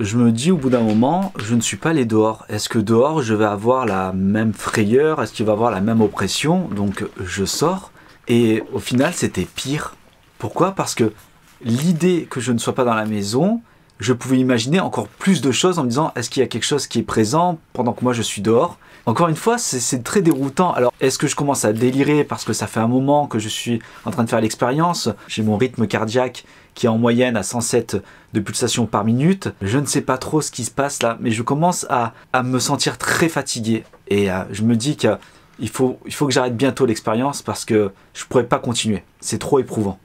Je me dis au bout d'un moment, je ne suis pas allé dehors. Est-ce que dehors je vais avoir la même frayeur? Est-ce qu'il va y avoir la même oppression? Donc je sors et au final c'était pire. Pourquoi? Parce que l'idée que je ne sois pas dans la maison, je pouvais imaginer encore plus de choses en me disant est-ce qu'il y a quelque chose qui est présent pendant que moi je suis dehors? Encore une fois, c'est très déroutant. Alors, est-ce que je commence à délirer parce que ça fait un moment que je suis en train de faire l'expérience? J'ai mon rythme cardiaque qui est en moyenne à 107 de pulsations par minute. Je ne sais pas trop ce qui se passe là, mais je commence à me sentir très fatigué. Et je me dis qu'il faut que j'arrête bientôt l'expérience parce que je ne pourrais pas continuer. C'est trop éprouvant.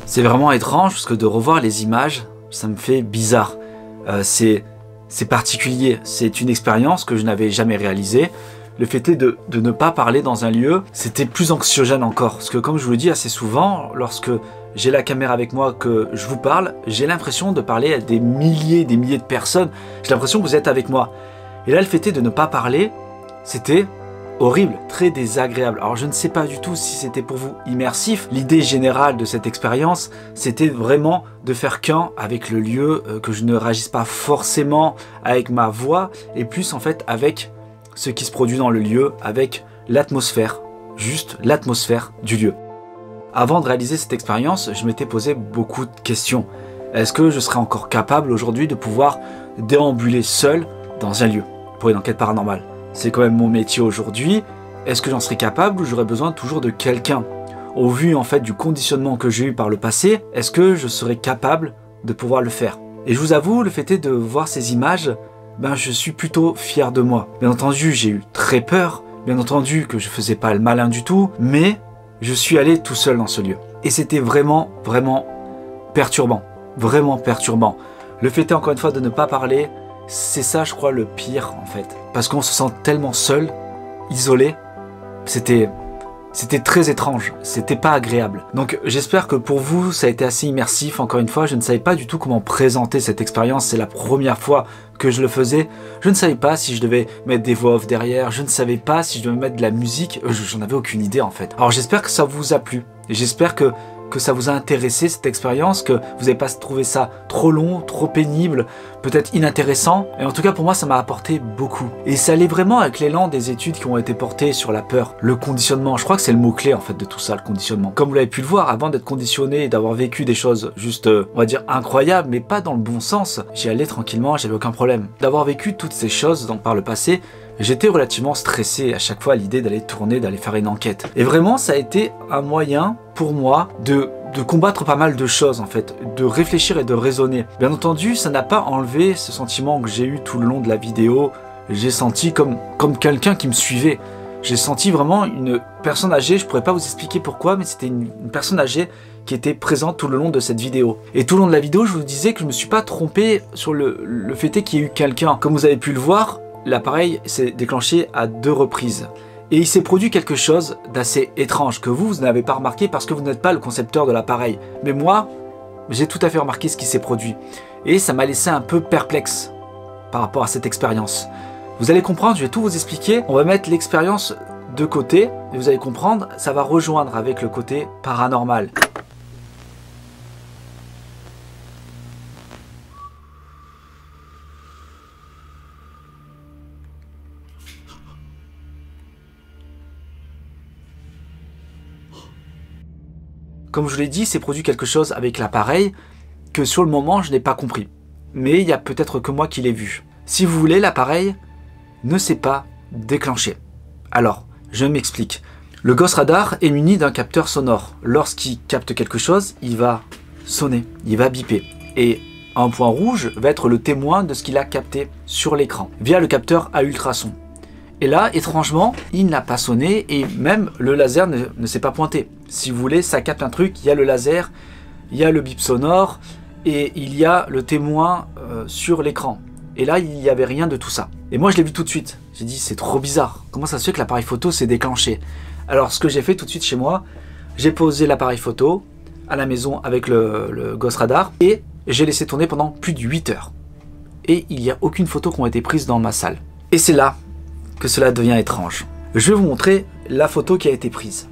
C'est vraiment étrange parce que de revoir les images, ça me fait bizarre. C'est particulier, c'est une expérience que je n'avais jamais réalisée. Le fait est de ne pas parler dans un lieu, c'était plus anxiogène encore. Parce que comme je vous le dis assez souvent, lorsque j'ai la caméra avec moi, que je vous parle, j'ai l'impression de parler à des milliers de personnes. J'ai l'impression que vous êtes avec moi. Et là, le fait est de ne pas parler, c'était horrible, très désagréable. Alors je ne sais pas du tout si c'était pour vous immersif. L'idée générale de cette expérience, c'était vraiment de faire qu'un avec le lieu, que je ne réagisse pas forcément avec ma voix, et plus en fait avec ce qui se produit dans le lieu, avec l'atmosphère, juste l'atmosphère du lieu. Avant de réaliser cette expérience, je m'étais posé beaucoup de questions. Est-ce que je serais encore capable aujourd'hui de pouvoir déambuler seul dans un lieu pour une enquête paranormale? C'est quand même mon métier aujourd'hui. Est-ce que j'en serais capable ou j'aurais besoin toujours de quelqu'un? Au vu en fait du conditionnement que j'ai eu par le passé, est-ce que je serais capable de pouvoir le faire? Et je vous avoue, le fait est de voir ces images, je suis plutôt fier de moi. Bien entendu, j'ai eu très peur, bien entendu que je faisais pas le malin du tout, mais je suis allé tout seul dans ce lieu. Et c'était vraiment, vraiment perturbant. Vraiment perturbant. Le fait est encore une fois de ne pas parler, c'est ça je crois le pire en fait. Parce qu'on se sent tellement seul, isolé, c'était très étrange, c'était pas agréable. Donc j'espère que pour vous ça a été assez immersif. Encore une fois, je ne savais pas du tout comment présenter cette expérience, c'est la première fois que je le faisais. Je ne savais pas si je devais mettre des voix off derrière, je ne savais pas si je devais mettre de la musique, j'en avais aucune idée en fait. Alors j'espère que ça vous a plu, j'espère que ça vous a intéressé cette expérience, que vous n'avez pas trouvé ça trop long, trop pénible, peut-être inintéressant. Et en tout cas pour moi ça m'a apporté beaucoup. Et ça allait vraiment avec l'élan des études qui ont été portées sur la peur, le conditionnement. Je crois que c'est le mot-clé en fait de tout ça, le conditionnement. Comme vous l'avez pu le voir, avant d'être conditionné et d'avoir vécu des choses juste, on va dire, incroyables, mais pas dans le bon sens, j'y allais tranquillement, j'avais aucun problème. D'avoir vécu toutes ces choses donc par le passé, j'étais relativement stressé à chaque fois à l'idée d'aller tourner, d'aller faire une enquête. Et vraiment, ça a été un moyen pour moi de combattre pas mal de choses en fait, de réfléchir et de raisonner. Bien entendu, ça n'a pas enlevé ce sentiment que j'ai eu tout le long de la vidéo. J'ai senti comme quelqu'un qui me suivait. J'ai senti vraiment une personne âgée, je pourrais pas vous expliquer pourquoi, mais c'était une personne âgée qui était présente tout le long de cette vidéo. Et tout le long de la vidéo, je vous disais que je me suis pas trompé sur le fait qu'il y ait eu quelqu'un. Comme vous avez pu le voir, l'appareil s'est déclenché à 2 reprises. Et il s'est produit quelque chose d'assez étrange que vous n'avez pas remarqué parce que vous n'êtes pas le concepteur de l'appareil. Mais moi, j'ai tout à fait remarqué ce qui s'est produit. Et ça m'a laissé un peu perplexe par rapport à cette expérience. Vous allez comprendre, je vais tout vous expliquer. On va mettre l'expérience de côté et vous allez comprendre, ça va rejoindre avec le côté paranormal. Comme je vous l'ai dit, c'est produit quelque chose avec l'appareil que sur le moment je n'ai pas compris. Mais il y a peut-être que moi qui l'ai vu. Si vous voulez, l'appareil ne s'est pas déclenché. Alors, je m'explique. Le Ghost Radar est muni d'un capteur sonore. Lorsqu'il capte quelque chose, il va sonner, il va biper. Et un point rouge va être le témoin de ce qu'il a capté sur l'écran, via le capteur à ultrasons. Et là, étrangement, il n'a pas sonné et même le laser ne s'est pas pointé. Si vous voulez, ça capte un truc, il y a le laser, il y a le bip sonore et il y a le témoin sur l'écran. Et là, il n'y avait rien de tout ça. Et moi, je l'ai vu tout de suite. J'ai dit, c'est trop bizarre. Comment ça se fait que l'appareil photo s'est déclenché? Alors, ce que j'ai fait tout de suite chez moi, j'ai posé l'appareil photo à la maison avec le Ghost Radar et j'ai laissé tourner pendant plus de 8 heures. Et il n'y a aucune photo qui a été prise dans ma salle. Et c'est là que cela devient étrange. Je vais vous montrer la photo qui a été prise.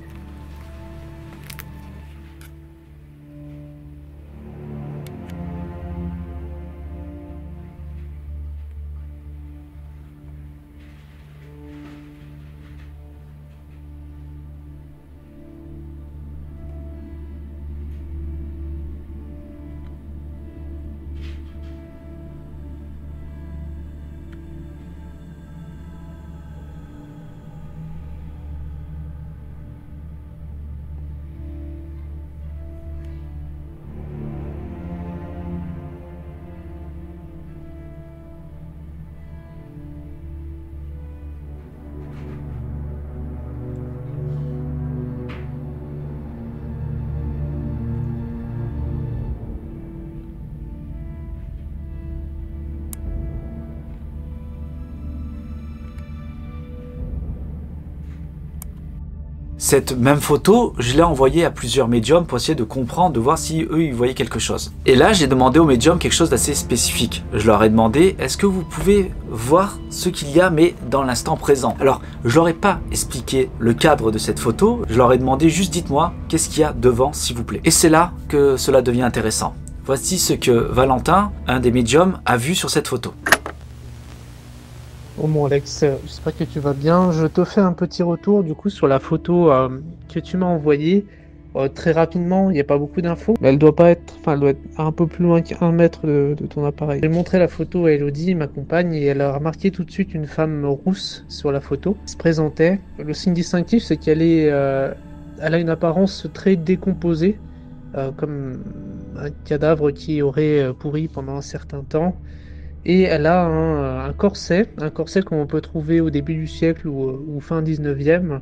Cette même photo, je l'ai envoyée à plusieurs médiums pour essayer de comprendre, de voir si eux ils voyaient quelque chose. Et là, j'ai demandé aux médiums quelque chose d'assez spécifique. Je leur ai demandé, est-ce que vous pouvez voir ce qu'il y a, mais dans l'instant présent? Alors, je leur ai pas expliqué le cadre de cette photo, je leur ai demandé juste dites-moi qu'est-ce qu'il y a devant, s'il vous plaît. Et c'est là que cela devient intéressant. Voici ce que Valentin, un des médiums, a vu sur cette photo. Oh mon Alex, j'espère que tu vas bien. Je te fais un petit retour du coup sur la photo que tu m'as envoyée. Très rapidement, il n'y a pas beaucoup d'infos, mais elle doit être un peu plus loin qu'1 mètre de ton appareil. J'ai montré la photo à Elodie, ma compagne, et elle a remarqué tout de suite une femme rousse sur la photo qui se présentait. Le signe distinctif, c'est qu'elle elle a une apparence très décomposée, comme un cadavre qui aurait pourri pendant un certain temps. Et elle a un corset comme on peut trouver au début du siècle ou fin 19e,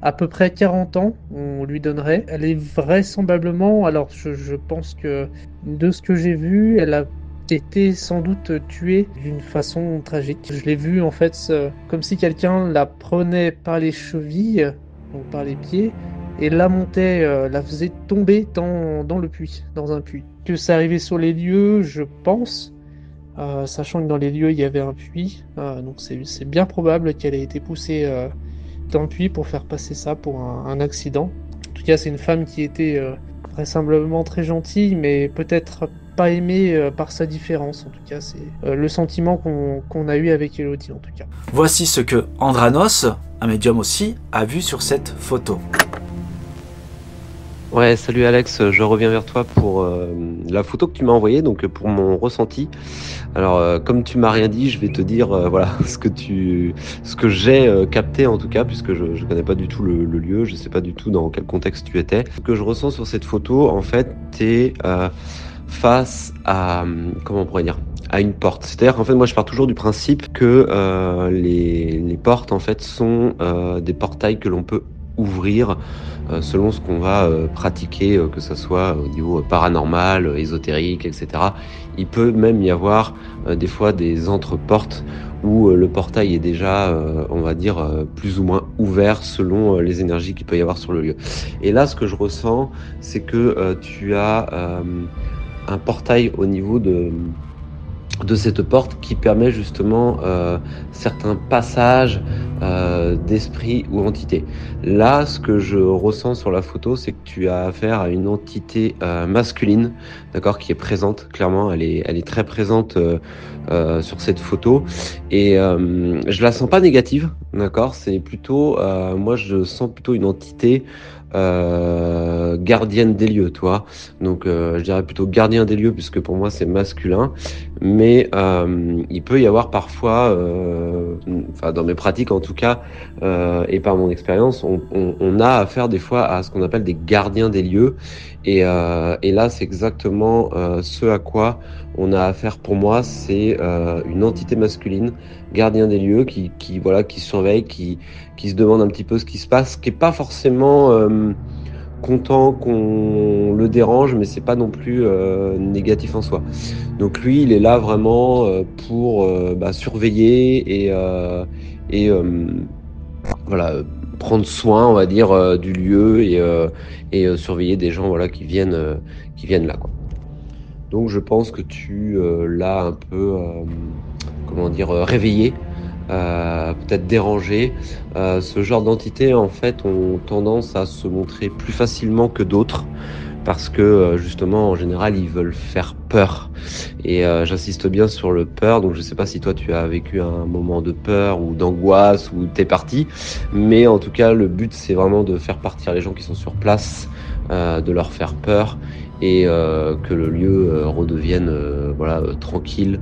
à peu près 40 ans, on lui donnerait. Elle est vraisemblablement, alors je pense que de ce que j'ai vu, elle a été sans doute tuée d'une façon tragique. Je l'ai vue en fait comme si quelqu'un la prenait par les chevilles, donc par les pieds, et la montait, la faisait tomber dans le puits, dans un puits. Que ça arrivait sur les lieux, je pense. Sachant que dans les lieux il y avait un puits, donc c'est bien probable qu'elle ait été poussée dans le puits pour faire passer ça pour un accident. En tout cas, c'est une femme qui était vraisemblablement très gentille, mais peut-être pas aimée par sa différence. En tout cas, c'est le sentiment qu'on a eu avec Elodie, en tout cas. Voici ce que Andranos, un médium aussi, a vu sur cette photo. Ouais, salut Alex, je reviens vers toi pour la photo que tu m'as envoyée, donc pour mon ressenti. Alors, comme tu m'as rien dit, je vais te dire voilà ce que j'ai capté en tout cas, puisque je connais pas du tout le lieu, je sais pas du tout dans quel contexte tu étais. Ce que je ressens sur cette photo, en fait, t'es face à comment on pourrait dire, à une porte. C'est-à-dire qu'en fait, moi, je pars toujours du principe que les portes en fait sont des portails que l'on peut ouvrir selon ce qu'on va pratiquer, que ce soit au niveau paranormal, ésotérique, etc. Il peut même y avoir des fois des entreportes où le portail est déjà, on va dire, plus ou moins ouvert selon les énergies qu'il peut y avoir sur le lieu. Et là, ce que je ressens, c'est que tu as un portail au niveau de cette porte qui permet justement certains passages d'esprit ou entité. Là, ce que je ressens sur la photo, c'est que tu as affaire à une entité masculine, d'accord, qui est présente, clairement, elle est très présente sur cette photo, et je la sens pas négative, d'accord, c'est plutôt, moi je sens plutôt une entité gardienne des lieux, toi. Donc je dirais plutôt gardien des lieux, puisque pour moi c'est masculin, mais il peut y avoir parfois, enfin dans mes pratiques en tout cas, et par mon expérience, on a affaire des fois à ce qu'on appelle des gardiens des lieux, et là c'est exactement ce à quoi on a affaire. Pour moi, c'est une entité masculine, gardien des lieux, qui surveille, qui se demande un petit peu ce qui se passe, qui est pas forcément content qu'on le dérange, mais c'est pas non plus négatif en soi. Donc lui, il est là vraiment pour surveiller et voilà, prendre soin, on va dire, du lieu, et surveiller des gens, voilà, qui viennent là, quoi. Donc je pense que tu l'as un peu réveillé, peut-être dérangé. Ce genre d'entités en fait ont tendance à se montrer plus facilement que d'autres, parce que justement en général ils veulent faire peur, et j'insiste bien sur le peur. Donc je sais pas si toi tu as vécu un moment de peur ou d'angoisse ou t'es parti, mais en tout cas le but c'est vraiment de faire partir les gens qui sont sur place, de leur faire peur, et que le lieu redevienne tranquille,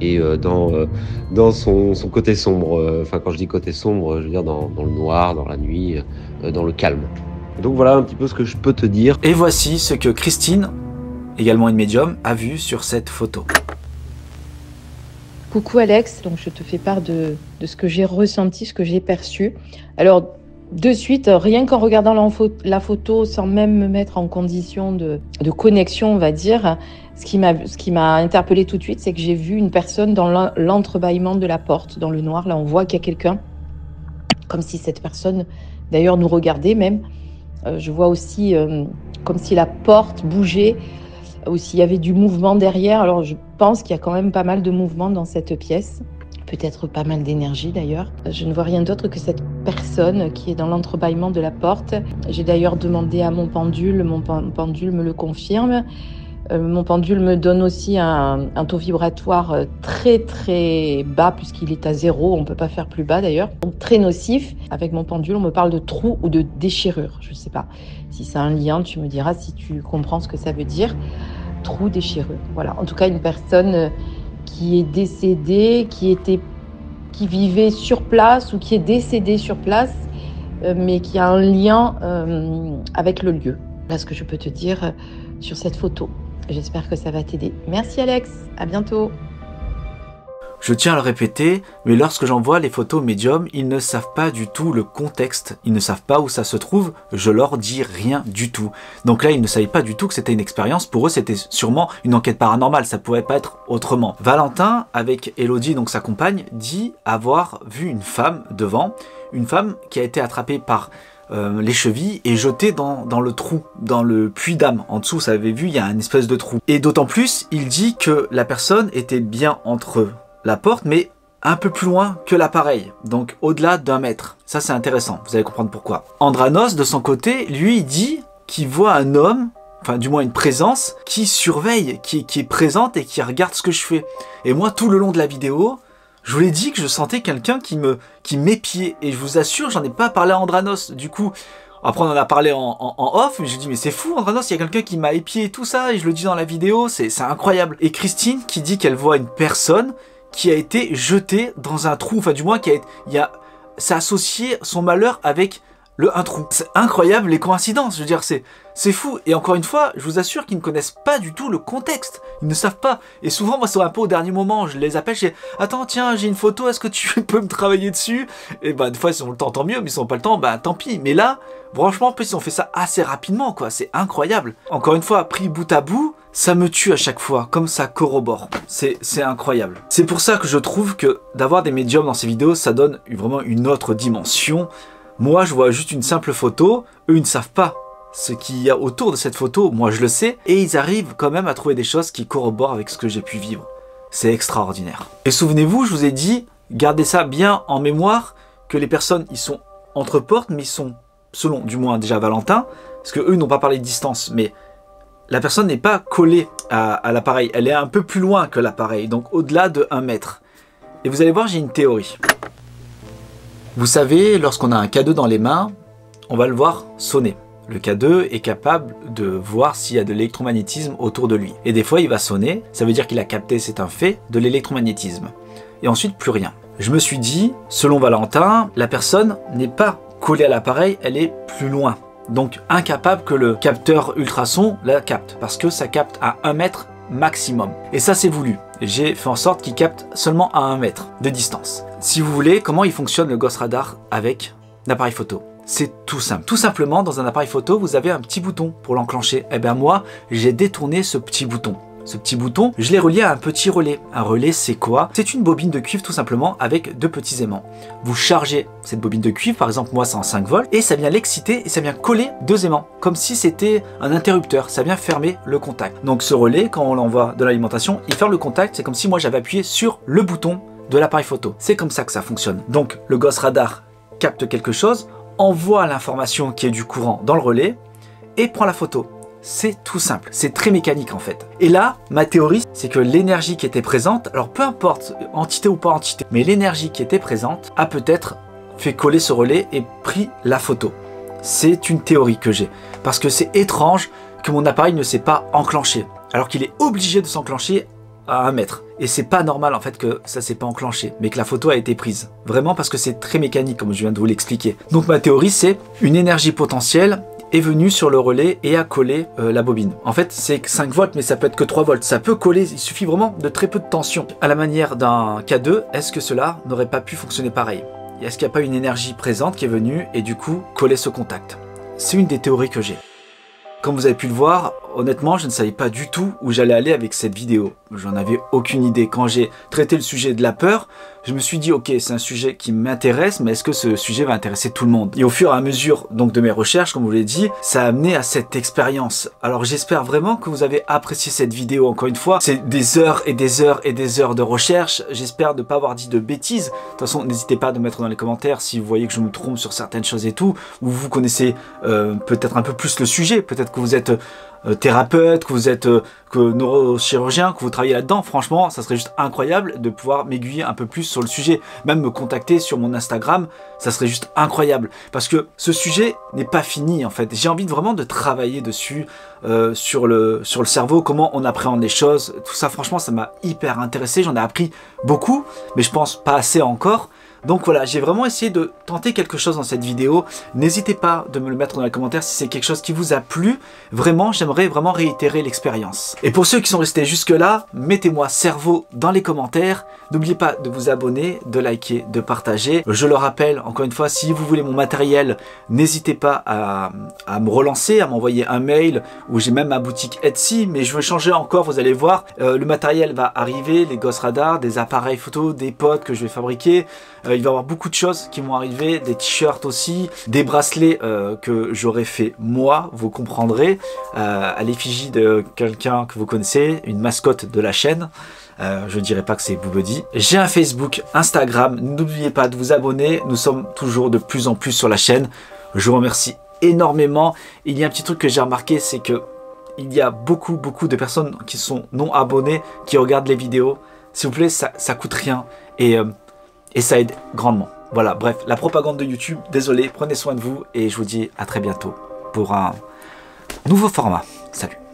et dans son côté sombre. Enfin, quand je dis côté sombre, je veux dire dans le noir, dans la nuit, dans le calme. Donc voilà un petit peu ce que je peux te dire. Et voici ce que Christine, également une médium, a vu sur cette photo. Coucou Alex, donc je te fais part de ce que j'ai ressenti, ce que j'ai perçu. Alors, de suite, rien qu'en regardant la photo, sans même me mettre en condition de connexion, on va dire, ce qui m'a interpellée tout de suite, c'est que j'ai vu une personne dans l'entrebâillement de la porte, dans le noir. Là, on voit qu'il y a quelqu'un, comme si cette personne d'ailleurs nous regarder même. Je vois aussi comme si la porte bougeait, ou s'il y avait du mouvement derrière. Alors je pense qu'il y a quand même pas mal de mouvement dans cette pièce, peut-être pas mal d'énergie d'ailleurs. Je ne vois rien d'autre que cette personne qui est dans l'entrebâillement de la porte. J'ai d'ailleurs demandé à mon pendule me le confirme. Mon pendule me donne aussi un taux vibratoire très très bas puisqu'il est à 0, on ne peut pas faire plus bas d'ailleurs. Donc très nocif. Avec mon pendule, on me parle de trou ou de déchirure. Je ne sais pas si c'est un lien, tu me diras si tu comprends ce que ça veut dire. Trou, déchirure. Voilà, en tout cas une personne qui est décédée, qui vivait sur place ou qui est décédée sur place, mais qui a un lien avec le lieu. Voilà ce que je peux te dire sur cette photo. J'espère que ça va t'aider. Merci Alex, à bientôt. Je tiens à le répéter, mais lorsque j'envoie les photos médiums, ils ne savent pas du tout le contexte, ils ne savent pas où ça se trouve, je leur dis rien du tout. Donc là, ils ne savaient pas du tout que c'était une expérience, pour eux c'était sûrement une enquête paranormale, ça pouvait pas être autrement. Valentin, avec Elodie, donc sa compagne, dit avoir vu une femme devant, une femme qui a été attrapée par les chevilles et jetée dans le trou, dans le puits d'âme. En dessous, vous avez vu, il y a une espèce de trou. Et d'autant plus, il dit que la personne était bien entre la porte, mais un peu plus loin que l'appareil, donc au-delà d'1 mètre. Ça, c'est intéressant, vous allez comprendre pourquoi. Andranos, de son côté, lui, dit qu'il voit un homme, enfin du moins une présence, qui surveille, qui est présente et qui regarde ce que je fais. Et moi, tout le long de la vidéo, je vous l'ai dit que je sentais quelqu'un qui m'épiait. Et je vous assure, j'en ai pas parlé à Andranos. Du coup, après on en a parlé en off, mais j'ai dit mais c'est fou Andranos, il y a quelqu'un qui m'a épié et tout ça, et je le dis dans la vidéo, c'est incroyable. Et Christine qui dit qu'elle voit une personne qui a été jetée dans un trou, enfin du moins ça a associé son malheur avec un trou. C'est incroyable les coïncidences, je veux dire, c'est fou. Et encore une fois, je vous assure qu'ils ne connaissent pas du tout le contexte. Ils ne savent pas. Et souvent, moi, c'est un peu au dernier moment, je les appelle, je dis « Attends, tiens, j'ai une photo, est-ce que tu peux me travailler dessus ?» Et bah, des fois, ils ont le temps, tant mieux, mais ils n'ont pas le temps, bah, tant pis. Mais là, franchement, en plus, ils ont fait ça assez rapidement, quoi. C'est incroyable. Encore une fois, pris bout à bout, ça me tue à chaque fois, comme ça corrobore. C'est incroyable. C'est pour ça que je trouve que d'avoir des médiums dans ces vidéos, ça donne vraiment une autre dimension. Moi, je vois juste une simple photo, eux, ils ne savent pas ce qu'il y a autour de cette photo, moi je le sais, et ils arrivent quand même à trouver des choses qui corroborent avec ce que j'ai pu vivre. C'est extraordinaire. Et souvenez-vous, je vous ai dit, gardez ça bien en mémoire, que les personnes, ils sont entre portes, mais ils sont, selon du moins déjà Valentin, parce que eux n'ont pas parlé de distance, mais la personne n'est pas collée à l'appareil, elle est un peu plus loin que l'appareil, donc au-delà de 1 mètre. Et vous allez voir, j'ai une théorie. Vous savez, lorsqu'on a un K2 dans les mains, on va le voir sonner. Le K2 est capable de voir s'il y a de l'électromagnétisme autour de lui. Et des fois, il va sonner, ça veut dire qu'il a capté, c'est un fait, de l'électromagnétisme. Et ensuite, plus rien. Je me suis dit, selon Valentin, la personne n'est pas collée à l'appareil, elle est plus loin. Donc, incapable que le capteur ultrason la capte, parce que ça capte à 1 mètre maximum. Et ça, c'est voulu. J'ai fait en sorte qu'il capte seulement à 1 mètre de distance. Si vous voulez, comment il fonctionne le Ghost Radar avec l'appareil photo? C'est tout simple. Tout simplement, dans un appareil photo, vous avez un petit bouton pour l'enclencher. Eh bien moi, j'ai détourné ce petit bouton. Ce petit bouton, je l'ai relié à un petit relais. Un relais, c'est quoi? C'est une bobine de cuivre tout simplement avec 2 petits aimants. Vous chargez cette bobine de cuivre, par exemple moi c'est en 5 volts, et ça vient l'exciter et ça vient coller 2 aimants, comme si c'était un interrupteur, ça vient fermer le contact. Donc ce relais, quand on l'envoie de l'alimentation, il ferme le contact, c'est comme si moi j'avais appuyé sur le bouton de l'appareil photo. C'est comme ça que ça fonctionne. Donc le Ghost Radar capte quelque chose, envoie l'information qui est du courant dans le relais et prend la photo. C'est tout simple, c'est très mécanique en fait. Et là, ma théorie, c'est que l'énergie qui était présente, alors peu importe, entité ou pas entité, mais l'énergie qui était présente a peut-être fait coller ce relais et pris la photo. C'est une théorie que j'ai, parce que c'est étrange que mon appareil ne s'est pas enclenché, alors qu'il est obligé de s'enclencher à 1 mètre. Et c'est pas normal en fait que ça s'est pas enclenché, mais que la photo a été prise. Vraiment parce que c'est très mécanique comme je viens de vous l'expliquer. Donc ma théorie c'est une énergie potentielle est venue sur le relais et a collé la bobine. En fait c'est 5 volts mais ça peut être que 3 volts. Ça peut coller, il suffit vraiment de très peu de tension. À la manière d'un K2, est-ce que cela n'aurait pas pu fonctionner pareil? Est-ce qu'il n'y a pas une énergie présente qui est venue et du coup coller ce contact? C'est une des théories que j'ai. Comme vous avez pu le voir, honnêtement, je ne savais pas du tout où j'allais aller avec cette vidéo. J'en avais aucune idée. Quand j'ai traité le sujet de la peur, je me suis dit, ok, c'est un sujet qui m'intéresse, mais est-ce que ce sujet va intéresser tout le monde? Et au fur et à mesure donc de mes recherches, comme je vous l'ai dit, ça a amené à cette expérience. Alors j'espère vraiment que vous avez apprécié cette vidéo. Encore une fois, c'est des heures et des heures et des heures de recherche. J'espère ne pas avoir dit de bêtises. De toute façon, n'hésitez pas à me mettre dans les commentaires si vous voyez que je me trompe sur certaines choses et tout, ou vous connaissez peut-être un peu plus le sujet. Peut-être que vous êtes thérapeute, que vous êtes neurochirurgien, que vous travaillez là-dedans. Franchement, ça serait juste incroyable de pouvoir m'aiguiller un peu plus sur le sujet. Même me contacter sur mon Instagram, ça serait juste incroyable. Parce que ce sujet n'est pas fini en fait. J'ai envie vraiment de travailler dessus, sur le cerveau, comment on appréhende les choses. Tout ça, franchement, ça m'a hyper intéressé. J'en ai appris beaucoup, mais je pense pas assez encore. Donc voilà, j'ai vraiment essayé de tenter quelque chose dans cette vidéo. N'hésitez pas de me le mettre dans les commentaires si c'est quelque chose qui vous a plu. Vraiment, j'aimerais vraiment réitérer l'expérience. Et pour ceux qui sont restés jusque là, mettez-moi cerveau dans les commentaires. N'oubliez pas de vous abonner, de liker, de partager. Je le rappelle, encore une fois, si vous voulez mon matériel, n'hésitez pas à me relancer, à m'envoyer un mail, ou j'ai même ma boutique Etsy, mais je veux changer encore, vous allez voir. Le matériel va arriver, les Ghost Radar, des appareils photo, des pods que je vais fabriquer. Il va y avoir beaucoup de choses qui vont arriver, des t-shirts aussi, des bracelets que j'aurais fait moi, vous comprendrez, à l'effigie de quelqu'un que vous connaissez, une mascotte de la chaîne. Je ne dirais pas que c'est Boubedi. J'ai un Facebook, Instagram, n'oubliez pas de vous abonner, nous sommes toujours de plus en plus sur la chaîne. Je vous remercie énormément. Il y a un petit truc que j'ai remarqué, c'est que il y a beaucoup de personnes qui sont non abonnées, qui regardent les vidéos. S'il vous plaît, ça coûte rien et ça aide grandement. Voilà, bref, la propagande de YouTube, désolé, prenez soin de vous et je vous dis à très bientôt pour un nouveau format. Salut!